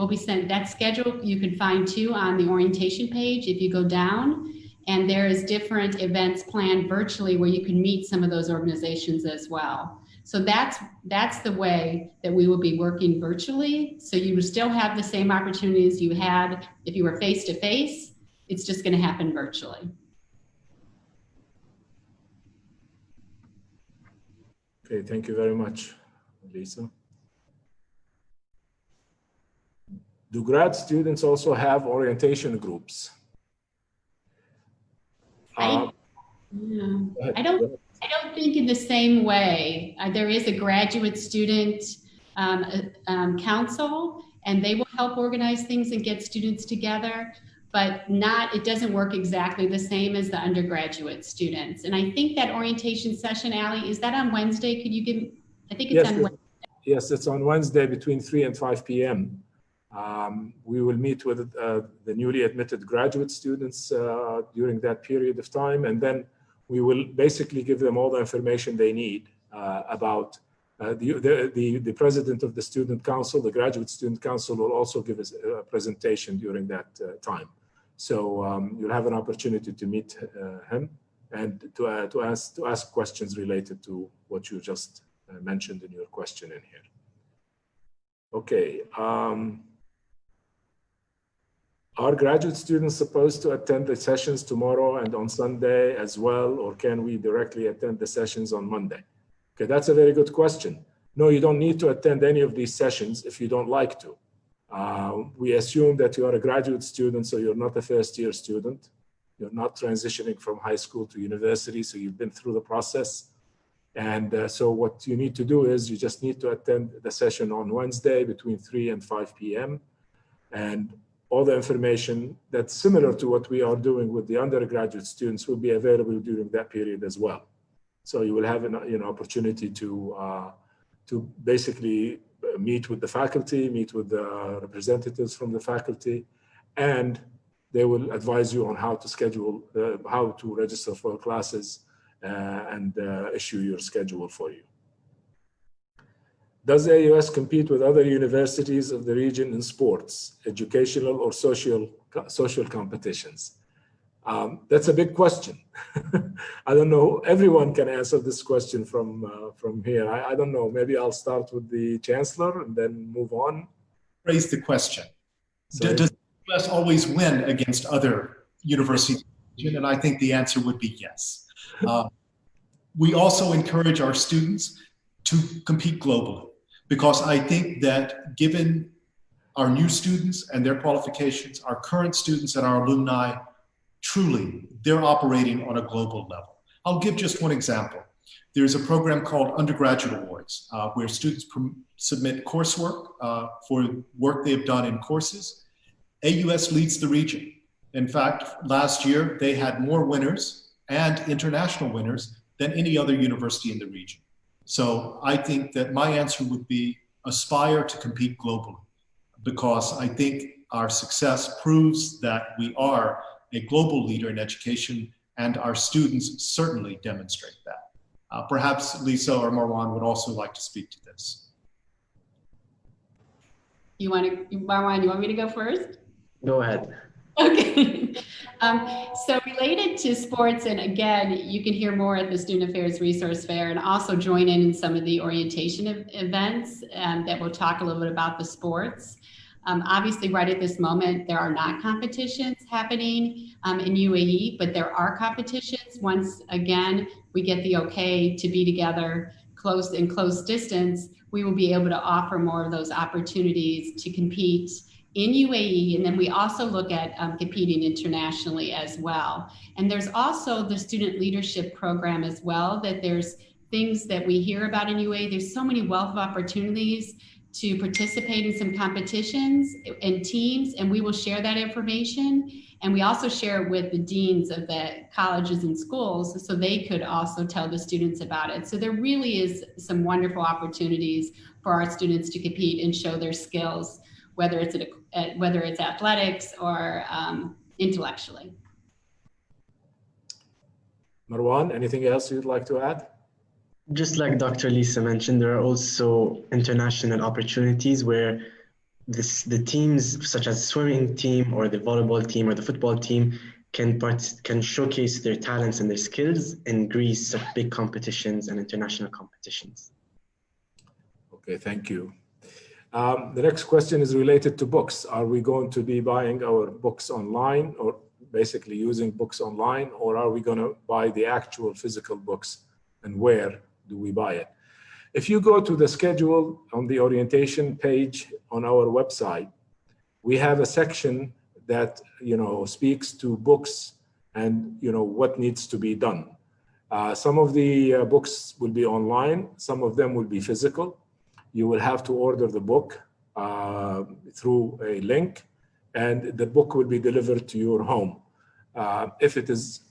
that schedule. You can find too on the orientation page if you go down. And there is different events planned virtually where you can meet some of those organizations as well. So that's the way that we will be working virtually. So you will still have the same opportunities you had if you were face-to-face. It's just going to happen virtually. Okay, thank you very much, Lisa. Do grad students also have orientation groups? I don't think in the same way. There is a graduate student council, and they will help organize things and get students together, but it doesn't work exactly the same as the undergraduate students. And I think that orientation session, Allie, is that on Wednesday? Could you give, I think it's on Wednesday. Yes, it's on Wednesday between 3 and 5 p.m. We will meet with the newly admitted graduate students during that period of time, and then we will basically give them all the information they need about the president of the student council. The graduate student council will also give us a presentation during that time. So you'll have an opportunity to meet him and to ask questions related to what you just mentioned in your question in here. Okay. Are graduate students supposed to attend the sessions tomorrow and on Sunday as well, or can we directly attend the sessions on Monday? Okay, that's a very good question. No, you don't need to attend any of these sessions if you don't like to. We assume that you are a graduate student, so you're not a first-year student. You're not transitioning from high school to university, so you've been through the process. And so what you need to do is you just need to attend the session on Wednesday between 3 and 5 p.m. And all the information that's similar to what we are doing with the undergraduate students will be available during that period as well. So you will have an opportunity to basically meet with the faculty, meet with the representatives from the faculty, and they will advise you on how to schedule, how to register for classes and issue your schedule for you. Does AUS compete with other universities of the region in sports, educational or social competitions? That's a big question. I don't know. Everyone can answer this question from here. I don't know. Maybe I'll start with the chancellor and then move on. Raise the question. Does the US always win against other universities? And I think the answer would be yes. We also encourage our students to compete globally, because I think that given our new students and their qualifications, our current students and our alumni, truly, they're operating on a global level. I'll give just one example. There's a program called Undergraduate Awards, where students submit coursework for work they've done in courses. AUS leads the region. In fact, last year, they had more winners and international winners than any other university in the region. So I think that my answer would be aspire to compete globally, because I think our success proves that we are a global leader in education, and our students certainly demonstrate that. Perhaps Lisa or Marwan would also like to speak to this. Marwan, you want me to go first? Go ahead. Okay. So related to sports, and again, you can hear more at the Student Affairs Resource Fair, and also join in some of the orientation events that will talk a little bit about the sports. Obviously, right at this moment, there are not competitions happening in UAE, but there are competitions. Once again, we get the okay to be together in close distance, we will be able to offer more of those opportunities to compete in UAE, and then we also look at competing internationally as well. And there's also the student leadership program as well, that there's things that we hear about in UAE. There's so many wealth of opportunities to participate in some competitions and teams, and we will share that information. And we also share it with the deans of the colleges and schools, so they could also tell the students about it. So there really is some wonderful opportunities for our students to compete and show their skills, whether it's athletics or intellectually. Marwan, anything else you'd like to add? Just like Dr. Lisa mentioned, there are also international opportunities where the teams, such as the swimming team or the volleyball team or the football team, can showcase their talents and their skills in Greece at big competitions and international competitions. Okay, thank you. The next question is related to books. Are we going to be buying our books online, or basically using books online, or are we going to buy the actual physical books, and where do we buy it? If you go to the schedule on the orientation page on our website, we have a section that speaks to books and what needs to be done. Some of the books will be online, some of them will be physical. You will have to order the book through a link, and the book will be delivered to your home if it is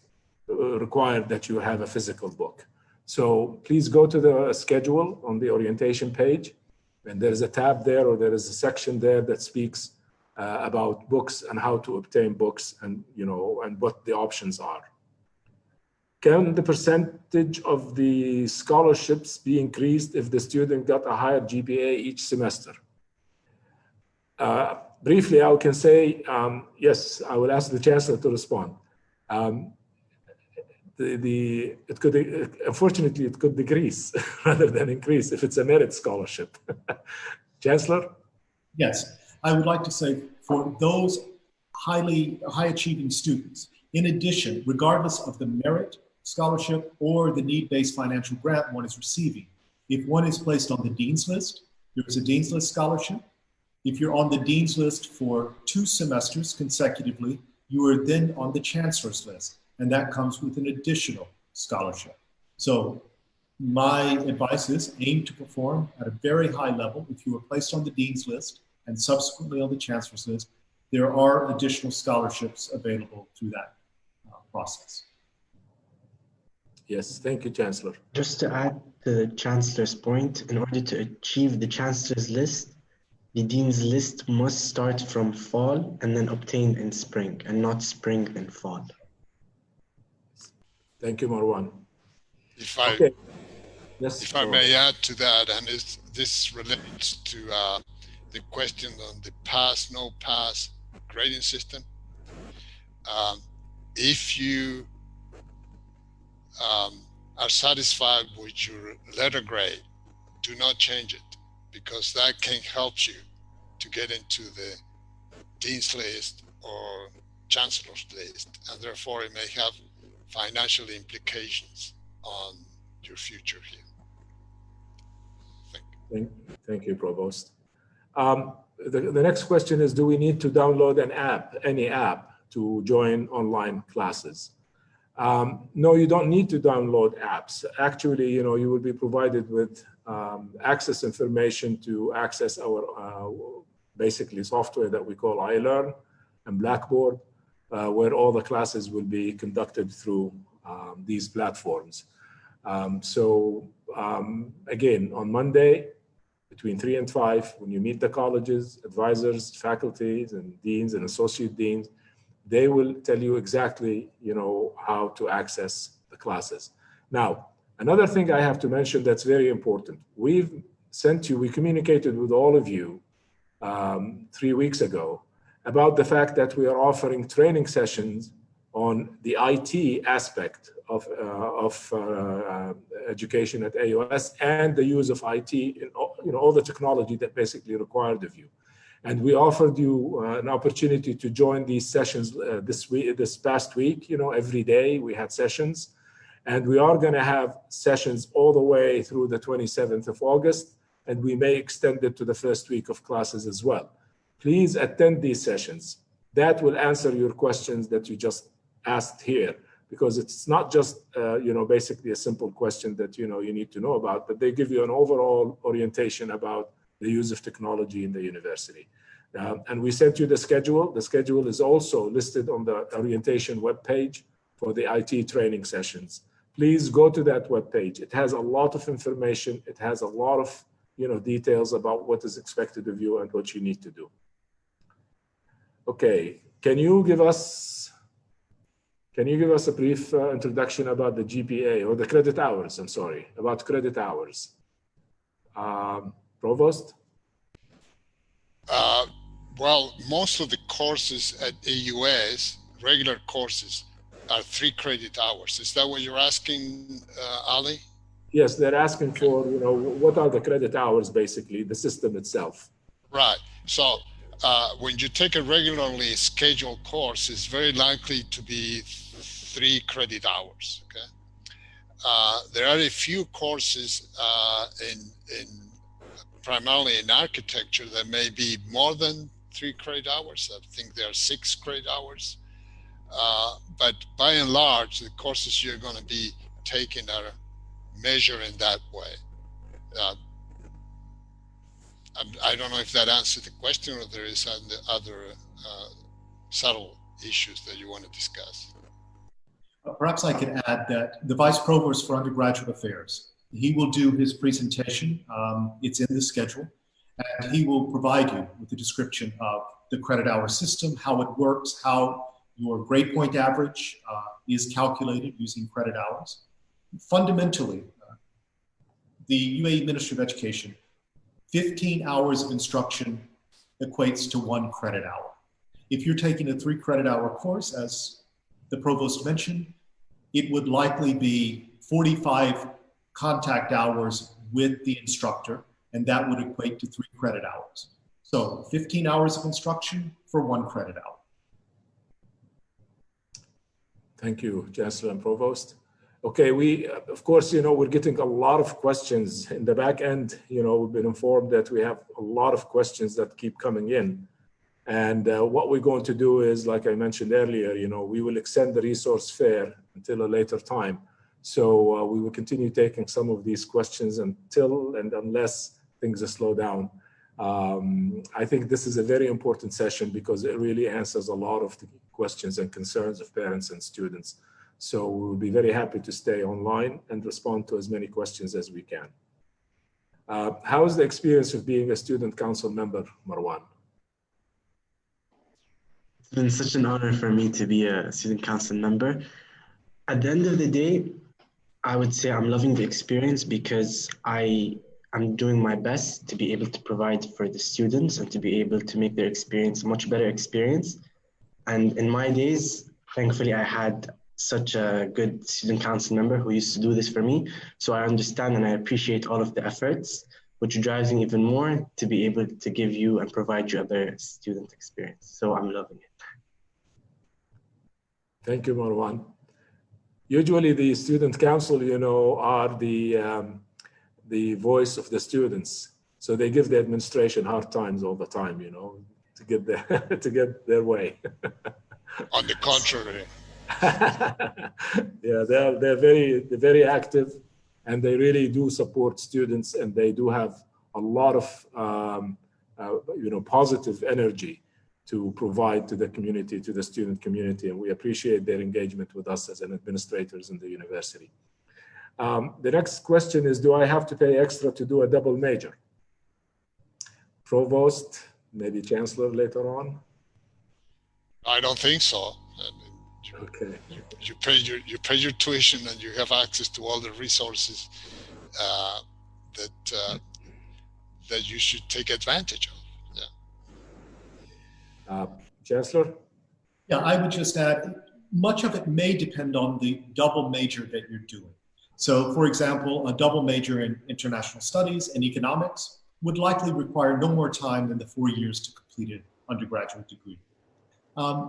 required that you have a physical book. So please go to the schedule on the orientation page, and there is a tab there, or there is a section there that speaks about books and how to obtain books, and and what the options are. Can the percentage of the scholarships be increased if the student got a higher GPA each semester? Briefly, I can say yes. I will ask the chancellor to respond. It could, unfortunately, it could decrease rather than increase if it's a merit scholarship. Chancellor? Yes, I would like to say for those high achieving students, in addition, regardless of the merit scholarship or the need-based financial grant one is receiving, if one is placed on the Dean's List, there is a Dean's List scholarship. If you're on the Dean's List for 2 semesters consecutively, you are then on the Chancellor's List, and that comes with an additional scholarship. So my advice is aim to perform at a very high level. If you are placed on the Dean's List and subsequently on the Chancellor's List, there are additional scholarships available through that process. Yes, thank you, Chancellor. Just to add to the Chancellor's point, in order to achieve the Chancellor's List, the Dean's List must start from fall and then obtained in spring, and not spring and fall. Thank you, Marwan. If I, okay. Yes, if I may add to that, and this relates to the question on the pass, no pass grading system. If you are satisfied with your letter grade, do not change it, because that can help you to get into the Dean's List or Chancellor's List, and therefore it may have financial implications on your future here. Thank you, Provost. The next question is, do we need to download an app, any app, to join online classes? No, you don't need to download apps. Actually, you will be provided with access information to access our basically software that we call iLearn and Blackboard, where all the classes will be conducted through these platforms. Again, on Monday, between 3 and 5, when you meet the colleges, advisors, faculties, and deans and associate deans, they will tell you exactly, how to access the classes. Now, another thing I have to mention that's very important. We communicated with all of you 3 weeks ago about the fact that we are offering training sessions on the IT aspect of education at AUS, and the use of IT in all the technology that basically required of you. And we offered you an opportunity to join these sessions this past week. Every day we had sessions, and we are going to have sessions all the way through the 27th of August, and we may extend it to the first week of classes as well. Please attend these sessions. That will answer your questions that you just asked here, because it's not just basically a simple question that you need to know about, but they give you an overall orientation about the use of technology in the university. And we sent you the schedule. The schedule is also listed on the orientation webpage for the IT training sessions. Please go to that webpage. It has a lot of information. It has a lot of details about what is expected of you and what you need to do. Okay, can you give us a brief introduction about the GPA, or the credit hours? I'm sorry, about credit hours. Provost? Well, most of the courses at AUS, regular courses, are 3 credit hours. Is that what you're asking, Ali? Yes, they're asking for, what are the credit hours, basically, the system itself. Right. So when you take a regularly scheduled course, it's very likely to be 3 credit hours. Okay. There are a few courses in primarily in architecture that may be more than 3 credit hours. I think there are 6 credit hours. But by and large, the courses you're going to be taking are measured in that way. I don't know if that answered the question or there is other subtle issues that you want to discuss. Perhaps I could add that the Vice Provost for Undergraduate Affairs, he will do his presentation. It's in the schedule, and he will provide you with a description of the credit hour system, how it works, how your grade point average is calculated using credit hours. Fundamentally, the UAE Ministry of Education, 15 hours of instruction equates to 1 credit hour. If you're taking a 3 credit hour course, as the provost mentioned, it would likely be 45 contact hours with the instructor, and that would equate to 3 credit hours. So 15 hours of instruction for 1 credit hour. Thank you, Chancellor and Provost. Okay, we, of course, we're getting a lot of questions in the back end. We've been informed that we have a lot of questions that keep coming in. And what we're going to do is, like I mentioned earlier, we will extend the resource fair until a later time. So we will continue taking some of these questions until and unless things slow down. I think this is a very important session because it really answers a lot of the questions and concerns of parents and students. So we'll be very happy to stay online and respond to as many questions as we can. How is the experience of being a student council member, Marwan? It's been such an honor for me to be a student council member. At the end of the day, I would say I'm loving the experience because I'm doing my best to be able to provide for the students and to be able to make their experience a much better experience. And in my days, thankfully, I had such a good student council member who used to do this for me. So I understand and I appreciate all of the efforts, which drives me even more to be able to give you and provide you a better student experience. So I'm loving it. Thank you, Marwan. Usually the student council, are the voice of the students. So they give the administration hard times all the time, to get to get their way. On the contrary. Yeah, they're very active, and they really do support students, and they do have a lot of positive energy to provide to the community, to the student community, and we appreciate their engagement with us as an administrators in the university. The next question is, do I have to pay extra to do a double major? Provost, maybe Chancellor later on? I don't think so. Okay. You pay your tuition and you have access to all the resources that you should take advantage of. Yeah. Chancellor? Yeah, I would just add, much of it may depend on the double major that you're doing. So, for example, a double major in international studies and economics would likely require no more time than the 4 years to complete an undergraduate degree.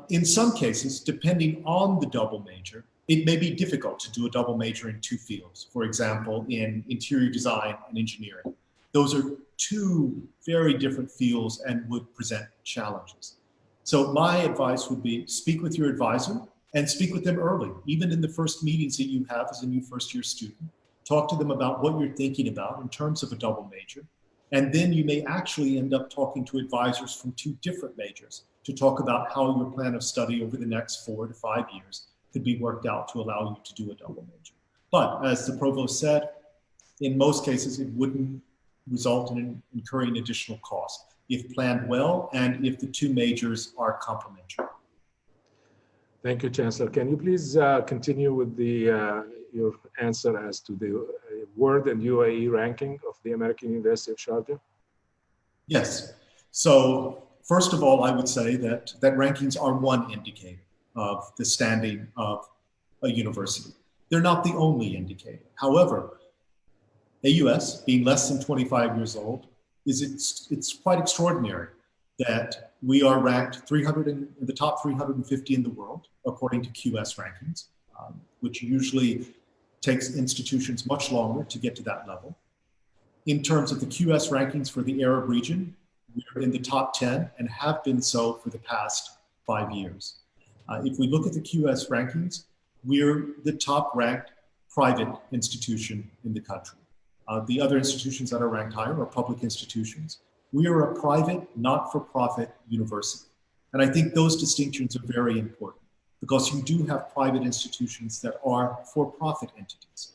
In some cases, depending on the double major, it may be difficult to do a double major in 2 fields. For example, in interior design and engineering. Those are 2 very different fields and would present challenges. So my advice would be speak with your advisor and speak with them early, even in the first meetings that you have as a new first-year student. Talk to them about what you're thinking about in terms of a double major. And then you may actually end up talking to advisors from 2 different majors to talk about how your plan of study over the next 4 to 5 years could be worked out to allow you to do a double major. But as the provost said, in most cases, it wouldn't result in incurring additional costs if planned well and if the 2 majors are complementary. Thank you, Chancellor. Can you please continue with your answer as to the World and UAE ranking of the American University of Sharjah? Yes. So first of all, I would say that rankings are one indicator of the standing of a university. They're not the only indicator. However, AUS, being less than 25 years old, it's quite extraordinary that we are ranked in the top 350 in the world, according to QS rankings, which usually takes institutions much longer to get to that level. In terms of the QS rankings for the Arab region, we're in the top 10 and have been so for the past 5 years. If we look at the QS rankings, we're the top ranked private institution in the country. The other institutions that are ranked higher are public institutions. We are a private, not-for-profit university. And I think those distinctions are very important because you do have private institutions that are for-profit entities.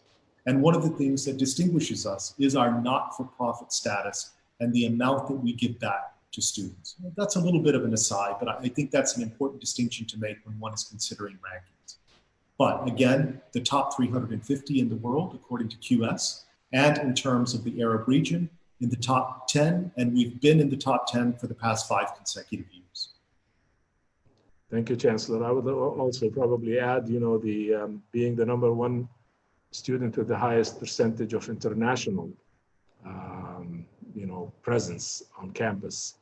And one of the things that distinguishes us is our not-for-profit status and the amount that we give back to students. That's a little bit of an aside, but I think that's an important distinction to make when one is considering rankings. But again, the top 350 in the world, according to QS, and in terms of the Arab region, in the top 10, and we've been in the top 10 for the past 5 consecutive years. Thank you, Chancellor. I would also probably add, being the #1 student with the highest percentage of international, presence on campus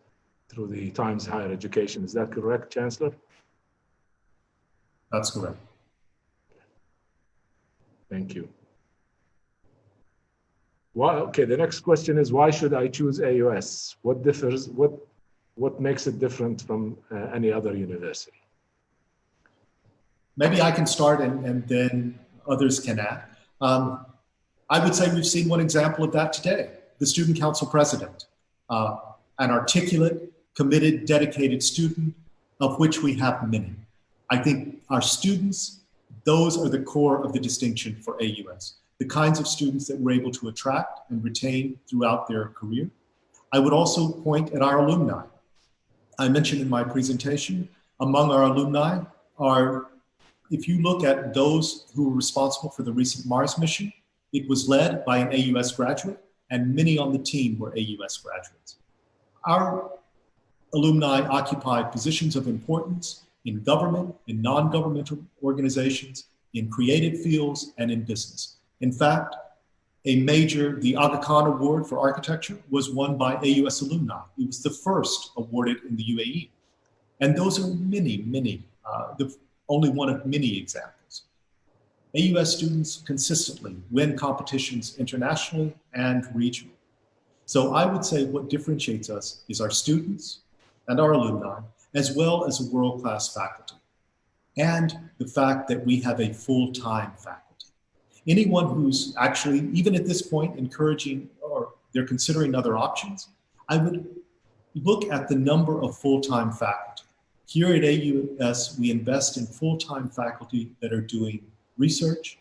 through the Times Higher Education. Is that correct, Chancellor? That's correct. Thank you. Okay, the next question is, why should I choose AUS? What makes it different from any other university? Maybe I can start and then others can add. I would say we've seen one example of that today. The Student Council President, an articulate, committed, dedicated student, of which we have many. I think our students, those are the core of the distinction for AUS, the kinds of students that we're able to attract and retain throughout their career. I would also point at our alumni. I mentioned in my presentation, among our alumni are, if you look at those who were responsible for the recent Mars mission, it was led by an AUS graduate, and many on the team were AUS graduates. Our alumni occupied positions of importance in government, in non-governmental organizations, in creative fields, and in business. In fact, the Aga Khan Award for Architecture was won by AUS alumni. It was the first awarded in the UAE. And those are many, only one of many examples. AUS students consistently win competitions internationally and regionally. So I would say what differentiates us is our students and our alumni, as well as a world-class faculty, and the fact that we have a full-time faculty. Anyone who's actually, even at this point, encouraging or they're considering other options, I would look at the number of full-time faculty. Here at AUS, we invest in full-time faculty that are doing research,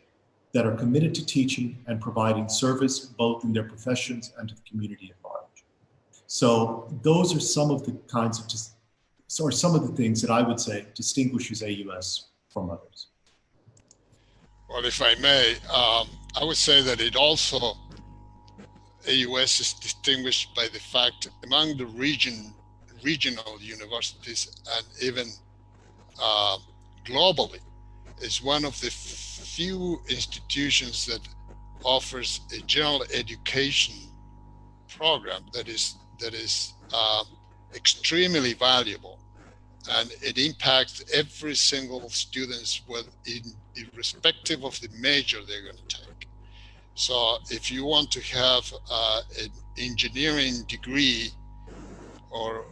that are committed to teaching and providing service both in their professions and to the community at large. So those are some of the some of the things that I would say distinguishes AUS from others. Well, if I may, I would say that AUS is distinguished by the fact among the regional universities and even globally, is one of the few institutions that offers a general education program that is extremely valuable, and it impacts every single student irrespective of the major they're going to take. So if you want to have an engineering degree or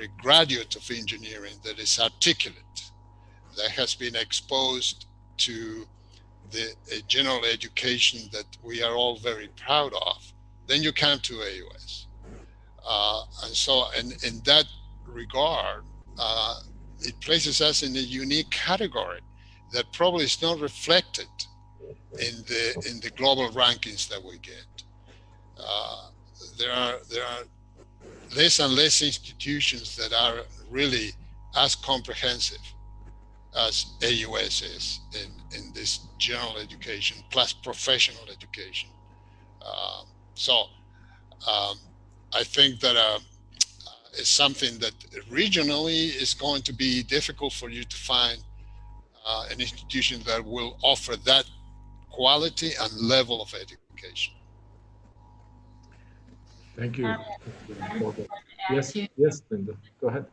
a graduate of engineering that is articulate, that has been exposed to the general education that we are all very proud of, then you come to AUS. And so in that regard, it places us in a unique category that probably is not reflected in the global rankings that we get. There are less and less institutions that are really as comprehensive as AUS is in this general education plus professional education. I think that it's something that regionally is going to be difficult for you to find an institution that will offer that quality and level of education. Thank you. Important. Yes, To, yes, Linda, go ahead.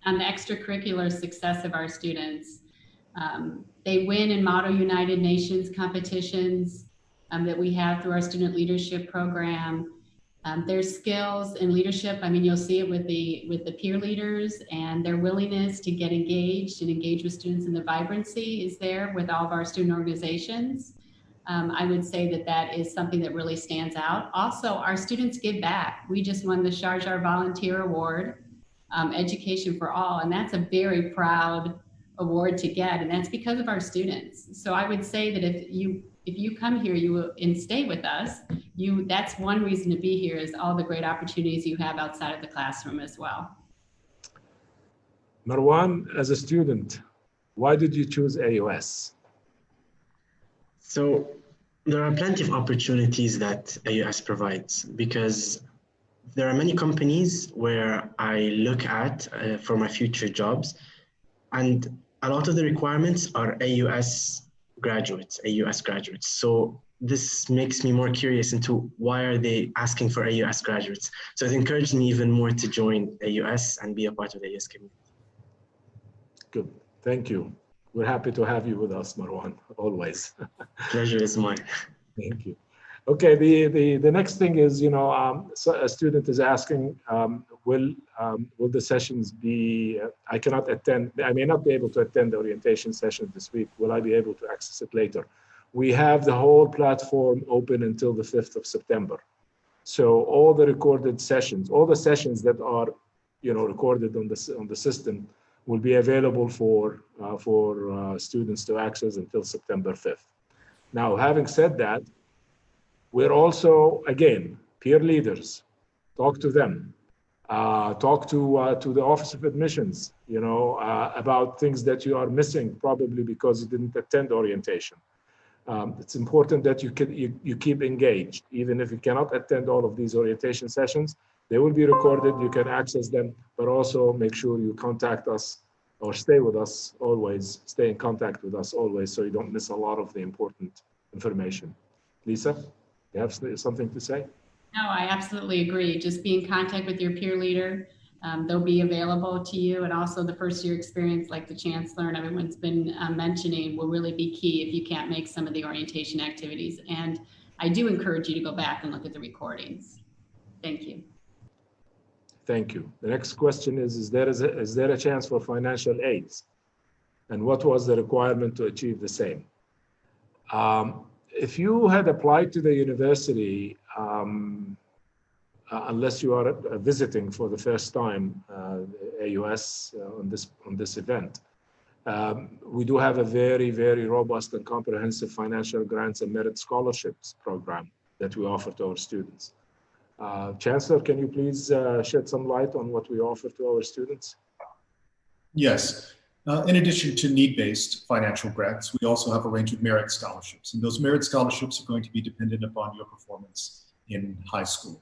on the extracurricular success of our students. They win in Model United Nations competitions that we have through our student leadership program. Their skills and leadership, I mean, you'll see it with the peer leaders, and their willingness to get engaged and engage with students, and the vibrancy is there with all of our student organizations. I would say that that is something that really stands out. Also, our students give back. We just won the Sharjah Volunteer Award, Education for All, and that's a very proud award to get, and that's because of our students. So I would say that if you come here, you will, and stay with us, that's one reason to be here, is all the great opportunities you have outside of the classroom as well. Marwan, as a student, why did you choose AUS? So there are plenty of opportunities that AUS provides, because there are many companies where I look at for my future jobs, and a lot of the requirements are AUS graduates. So this makes me more curious into why are they asking for AUS graduates. So it encouraged me even more to join AUS and be a part of the AUS community. Good, thank you. We're happy to have you with us, Marwan, always. Pleasure is mine. Thank you. Okay, the next thing is, so a student is asking, will the sessions be, I cannot attend, I may not be able to attend the orientation session this week. Will I be able to access it later? We have the whole platform open until the 5th of September. So all the recorded sessions, all the sessions that are, recorded on the system will be available for students to access until September 5th. Now, having said that, we're also, again, peer leaders. Talk to them. Talk to the Office of Admissions, about things that you are missing, probably because you didn't attend orientation. It's important that you keep engaged, even if you cannot attend all of these orientation sessions. They will be recorded. You can access them, but also make sure you contact us or stay with us always. Stay in contact with us always, so you don't miss a lot of the important information. Lisa? You have something to say? No, I absolutely agree. Just be in contact with your peer leader. They'll be available to you. And also the first year experience, like the Chancellor and everyone's been mentioning, will really be key if you can't make some of the orientation activities. And I do encourage you to go back and look at the recordings. Thank you. Thank you. The next question is there a chance for financial aids? And what was the requirement to achieve the same? If you had applied to the university, unless you are visiting for the first time AUS on this event, we do have a very, very robust and comprehensive financial grants and merit scholarships program that we offer to our students. Chancellor, can you please shed some light on what we offer to our students? Yes. In addition to need-based financial grants, we also have a range of merit scholarships. And those merit scholarships are going to be dependent upon your performance in high school.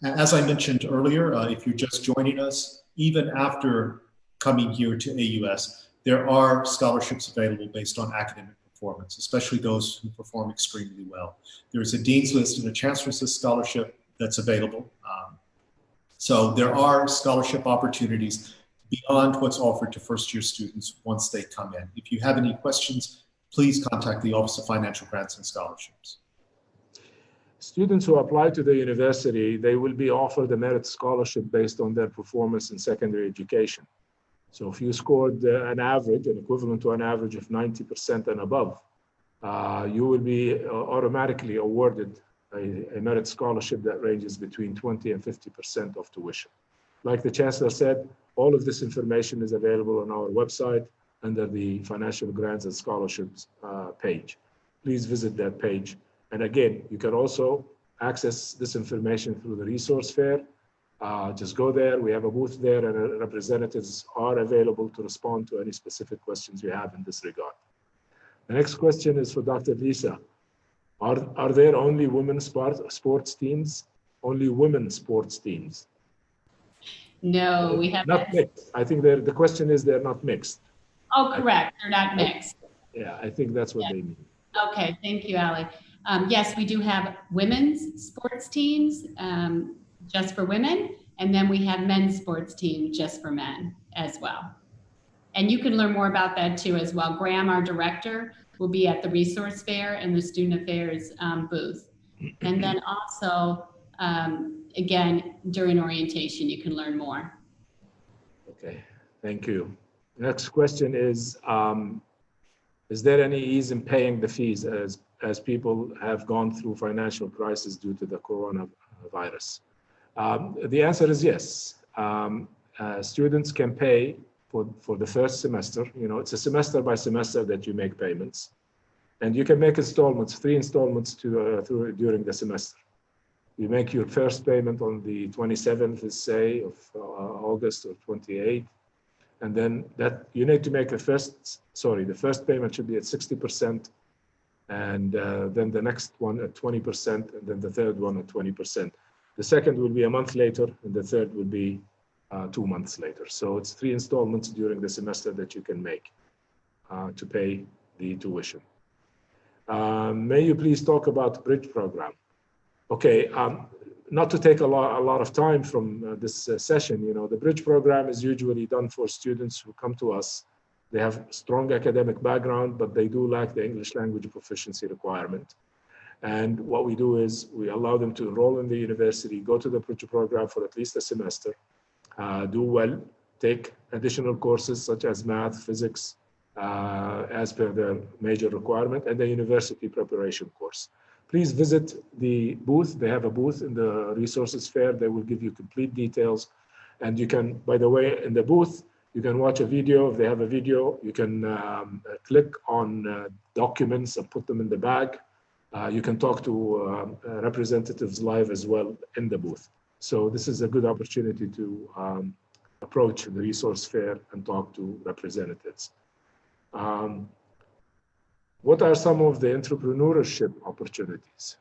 As I mentioned earlier, if you're just joining us, even after coming here to AUS, there are scholarships available based on academic performance, especially those who perform extremely well. There's a Dean's List and a Chancellor's List scholarship that's available. So there are scholarship opportunities beyond what's offered to first-year students once they come in. If you have any questions, please contact the Office of Financial Grants and Scholarships. Students who apply to the university, they will be offered a merit scholarship based on their performance in secondary education. So if you scored an equivalent to an average of 90% and above, you will be automatically awarded a merit scholarship that ranges between 20 and 50% of tuition. Like the Chancellor said, all of this information is available on our website under the Financial Grants and Scholarships page. Please visit that page. And again, you can also access this information through the resource fair. Just go there. We have a booth there, and representatives are available to respond to any specific questions you have in this regard. The next question is for Dr. Lisa. Are there only women's sports teams? Only women's sports teams? No, we have not mixed. I think the question is they're not mixed. Oh, correct. They're not mixed. Yeah, I think that's what they mean. Okay, thank you, Ali. Yes, we do have women's sports teams. just for women. And then we have men's sports team just for men as well. And you can learn more about that too as well. Graham, our director, will be at the resource fair and the student affairs booth. And then also, again, during orientation, you can learn more. Okay, thank you. Next question is there any ease in paying the fees as people have gone through financial crisis due to the coronavirus? The answer is yes. Students can pay for the first semester. You know, it's a semester by semester that you make payments, and you can make installments, 3 installments during the semester. You make your first payment on the 27th, let's say, of August or 28th, and then that you need to make the first payment should be at 60%, and then the next one at 20%, and then the third one at 20%. The second will be a month later, and the third will be 2 months later. So it's 3 installments during the semester that you can make to pay the tuition. May you please talk about the bridge program? Okay, not to take a lot of time from this session, you know, the bridge program is usually done for students who come to us. They have strong academic background, but they do lack the English language proficiency requirement. And what we do is we allow them to enroll in the university, go to the bridge program for at least a semester, do well, take additional courses such as math, physics, as per the major requirement, and the university preparation course. Please visit the booth. They have a booth in the resources fair. They will give you complete details. And you can, by the way, in the booth, you can watch a video. If they have a video, you can click on documents and put them in the bag. You can talk to representatives live as well in the booth. So this is a good opportunity to approach the resource fair and talk to representatives. What are some of the entrepreneurship opportunities?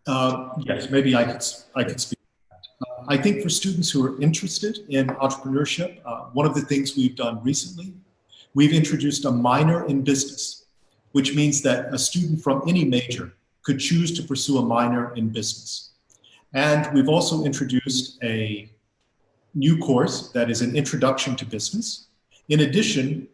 Yes, maybe I could speak to that. I think for students who are interested in entrepreneurship, one of the things we've done recently, we've introduced a minor in business, which means that a student from any major could choose to pursue a minor in business. And we've also introduced a new course that is an introduction to business. In addition,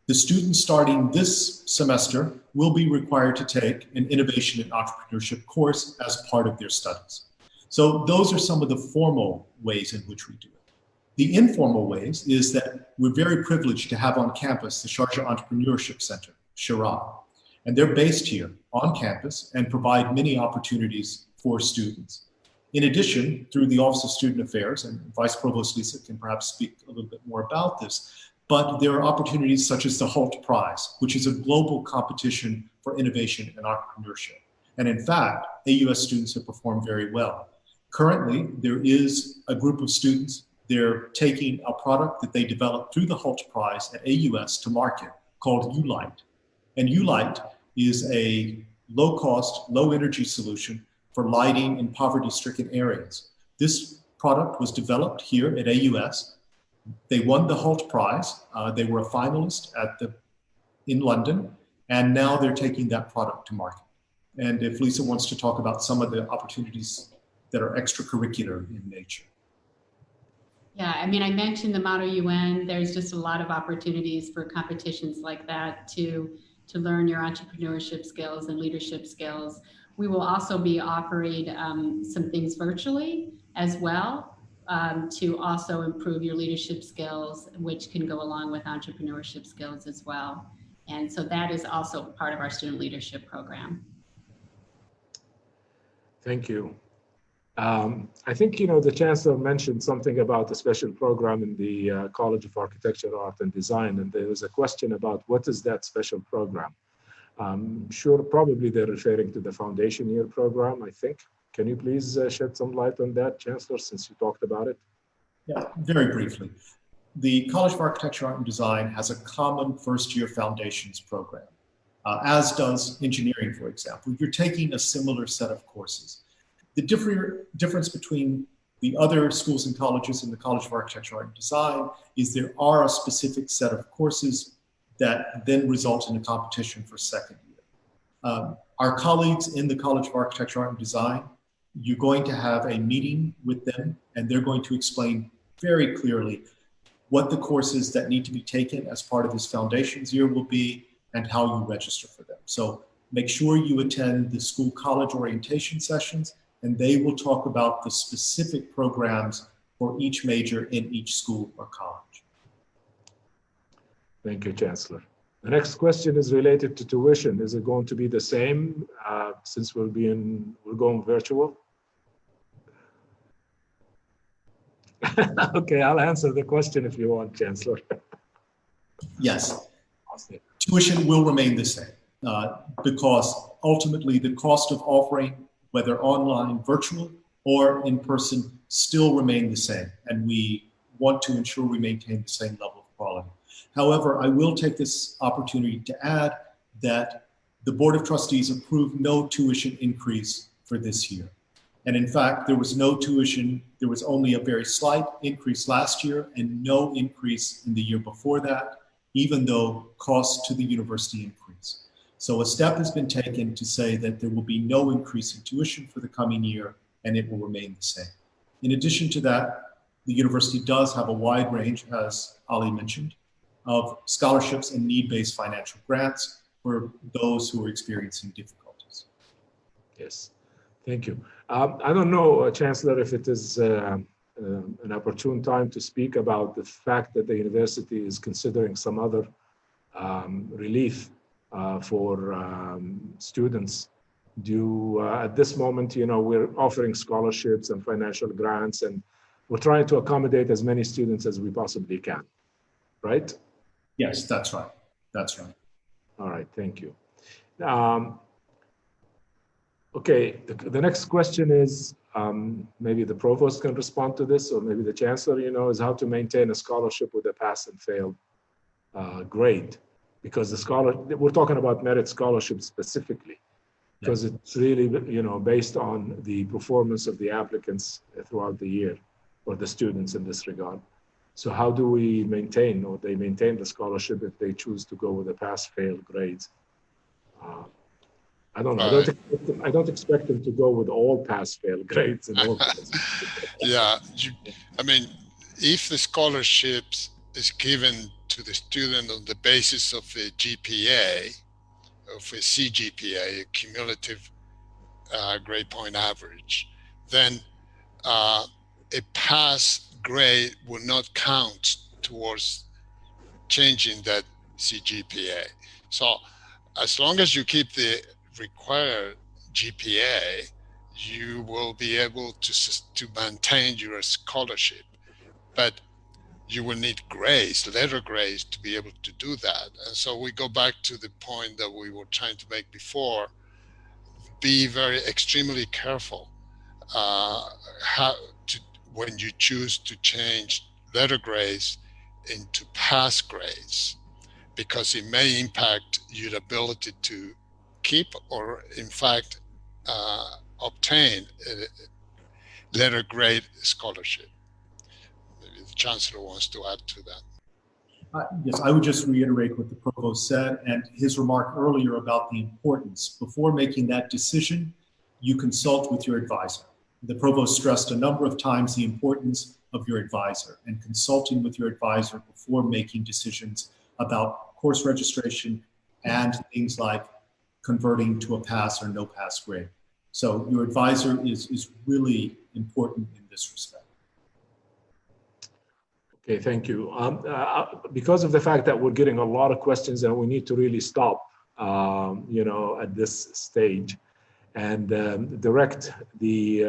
the students starting this semester will be required to take an innovation and entrepreneurship course as part of their studies. So those are some of the formal ways in which we do it. The informal ways is that we're very privileged to have on campus the Sharjah Entrepreneurship Center, Shara, and they're based here on campus and provide many opportunities for students. In addition, through the Office of Student Affairs, and Vice Provost Lisa can perhaps speak a little bit more about this, but there are opportunities such as the Holt Prize, which is a global competition for innovation and entrepreneurship. And in fact, AUS students have performed very well. Currently, there is a group of students, they're taking a product that they developed through the Holt Prize at AUS to market called ULIGHT. And ULIGHT is a low-cost, low-energy solution for lighting in poverty-stricken areas. This product was developed here at AUS. They won the Holt Prize. They were a finalist in London, and now they're taking that product to market. And if Lisa wants to talk about some of the opportunities that are extracurricular in nature. Yeah, I mean, I mentioned the Model UN. There's just a lot of opportunities for competitions like that to learn your entrepreneurship skills and leadership skills. We will also be offering some things virtually as well to also improve your leadership skills, which can go along with entrepreneurship skills as well. And so that is also part of our student leadership program. Thank you. I think, you know, the Chancellor mentioned something about a special program in the College of Architecture, Art and Design, and there was a question about what is that special program? Sure, probably they're referring to the foundation year program, I think. Can you please shed some light on that, Chancellor, since you talked about it? Yeah, very briefly. The College of Architecture, Art and Design has a common first-year foundations program, as does engineering, for example. You're taking a similar set of courses. The difference between the other schools and colleges in the College of Architecture, Art and Design is there are a specific set of courses that then result in a competition for second year. Our colleagues in the College of Architecture, Art and Design, you're going to have a meeting with them, and they're going to explain very clearly what the courses that need to be taken as part of this foundations year will be and how you register for them. So make sure you attend the school college orientation sessions, and they will talk about the specific programs for each major in each school or college. Thank you, Chancellor. The next question is related to tuition. Is it going to be the same since we're going virtual? Okay, I'll answer the question if you want, Chancellor. Yes, tuition will remain the same because ultimately the cost of offering, whether online, virtual, or in person, still remain the same. And we want to ensure we maintain the same level of quality. However, I will take this opportunity to add that the Board of Trustees approved no tuition increase for this year. And in fact, there was no tuition, there was only a very slight increase last year and no increase in the year before that, even though costs to the university increased. So a step has been taken to say that there will be no increase in tuition for the coming year and it will remain the same. In addition to that, the university does have a wide range, as Ali mentioned, of scholarships and need-based financial grants for those who are experiencing difficulties. Yes, thank you. I don't know, Chancellor, if it is an opportune time to speak about the fact that the university is considering some other relief for students due at this moment. You know, we're offering scholarships and financial grants, and we're trying to accommodate as many students as we possibly can, right? Yes, that's right. That's right. All right, thank you. Okay, the next question is, maybe the provost can respond to this, or maybe the chancellor, you know, is how to maintain a scholarship with a pass and fail grade. Because we're talking about merit scholarships specifically, because it's really, you know, based on the performance of the applicants throughout the year, or the students in this regard. So how do we maintain, or they maintain the scholarship if they choose to go with a pass-fail grades? I don't know. I don't expect them to go with all pass-fail grades and all. Yeah, I mean, if the scholarships is given to the student on the basis of a GPA, of a CGPA, a cumulative grade point average, then a pass grade will not count towards changing that CGPA. So as long as you keep the required GPA, you will be able to maintain your scholarship. But you will need grades, letter grades, to be able to do that. And so we go back to the point that we were trying to make before. Be very extremely careful when you choose to change letter grades into pass grades, because it may impact your ability to keep or in fact obtain a letter grade scholarship. Maybe the chancellor wants to add to that. Yes, I would just reiterate what the provost said and his remark earlier about the importance. Before making that decision, you consult with your advisor. The provost stressed a number of times the importance of your advisor and consulting with your advisor before making decisions about course registration and things like converting to a pass or no pass grade. So your advisor is really important in this respect. Okay, thank you. Because of the fact that we're getting a lot of questions and we need to really stop, you know, at this stage and direct the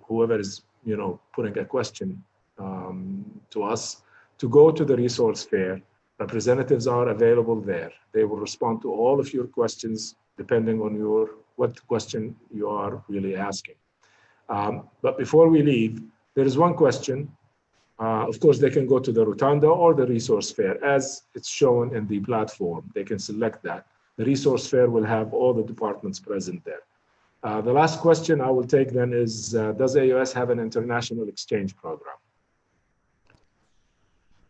whoever is, you know, putting a question to us to go to the resource fair. Representatives are available there. They will respond to all of your questions depending on what question you are really asking. But before we leave, there is one question. Of course, they can go to the Rotunda or the resource fair as it's shown in the platform. They can select that. The resource fair will have all the departments present there. The last question I will take then is, does AUS have an international exchange program?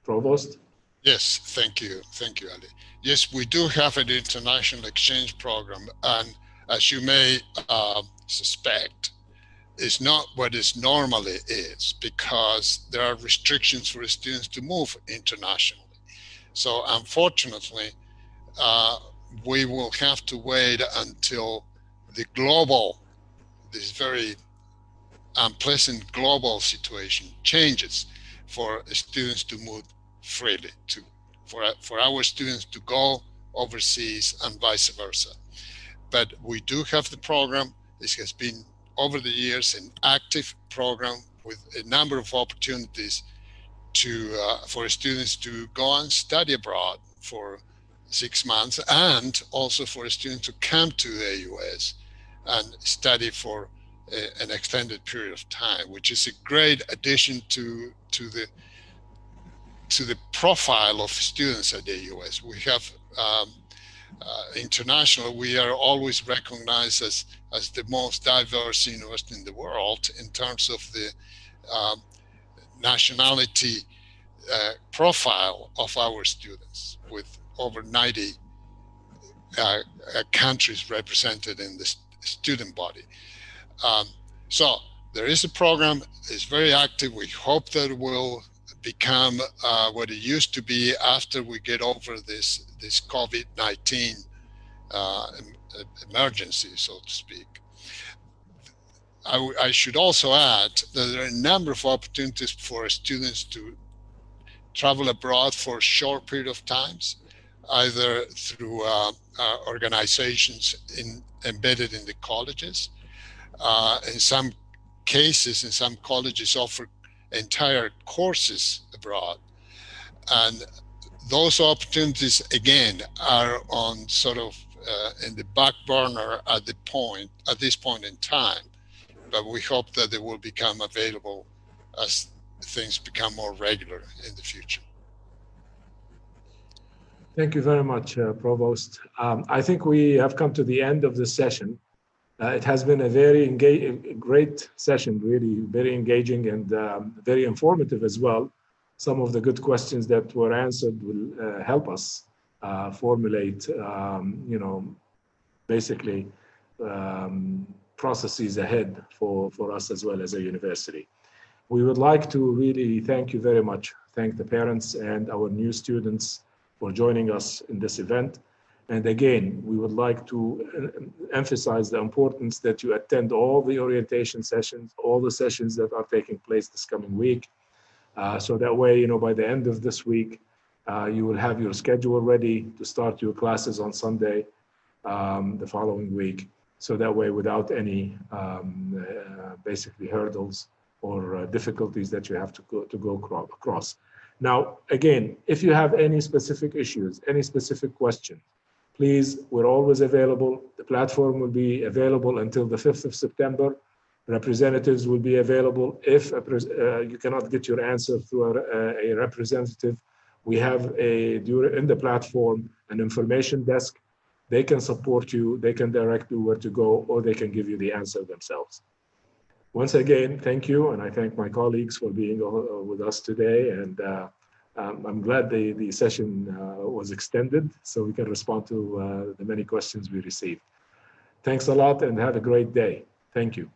Provost? Yes, thank you, Ali. Yes, we do have an international exchange program, and as you may suspect, is not what it normally is, because there are restrictions for students to move internationally. So unfortunately, we will have to wait until this very unpleasant global situation changes for students to move freely, for our students to go overseas and vice versa. But we do have the program. This has been over the years an active program with a number of opportunities for students to go and study abroad for 6 months, and also for a student to come to the AUS and study for an extended period of time, which is a great addition to the profile of students at the AUS. We have international. We are always recognized as the most diverse university in the world in terms of the nationality profile of our students, with over 90 countries represented in the student body. So there is a program, it's very active. We hope that it will become what it used to be after we get over this COVID-19 emergency, so to speak. I should also add that there are a number of opportunities for students to travel abroad for a short period of times, either through organizations embedded in the colleges. In some cases, in some colleges offer entire courses abroad. And those opportunities, again, are on sort of in the back burner at this point in time. But we hope that they will become available as things become more regular in the future. Thank you very much, Provost. I think we have come to the end of this session. It has been a very great session, really very engaging and very informative as well. Some of the good questions that were answered will help us formulate, basically processes ahead for us as well as a university. We would like to really thank you very much. Thank the parents and our new students for joining us in this event. And again, we would like to emphasize the importance that you attend all the orientation sessions, all the sessions that are taking place this coming week. So that way, by the end of this week, you will have your schedule ready to start your classes on Sunday, the following week. So that way, without any basically hurdles or difficulties that you have to go across. Now, again, if you have any specific issues, any specific question, please, we're always available. The platform will be available until the 5th of September. Representatives will be available. If you cannot get your answer through a representative, we have in the platform an information desk. They can support you, they can direct you where to go, or they can give you the answer themselves. Once again, thank you, and I thank my colleagues for being with us today. And I'm glad the session was extended so we can respond to the many questions we received. Thanks a lot and have a great day. Thank you.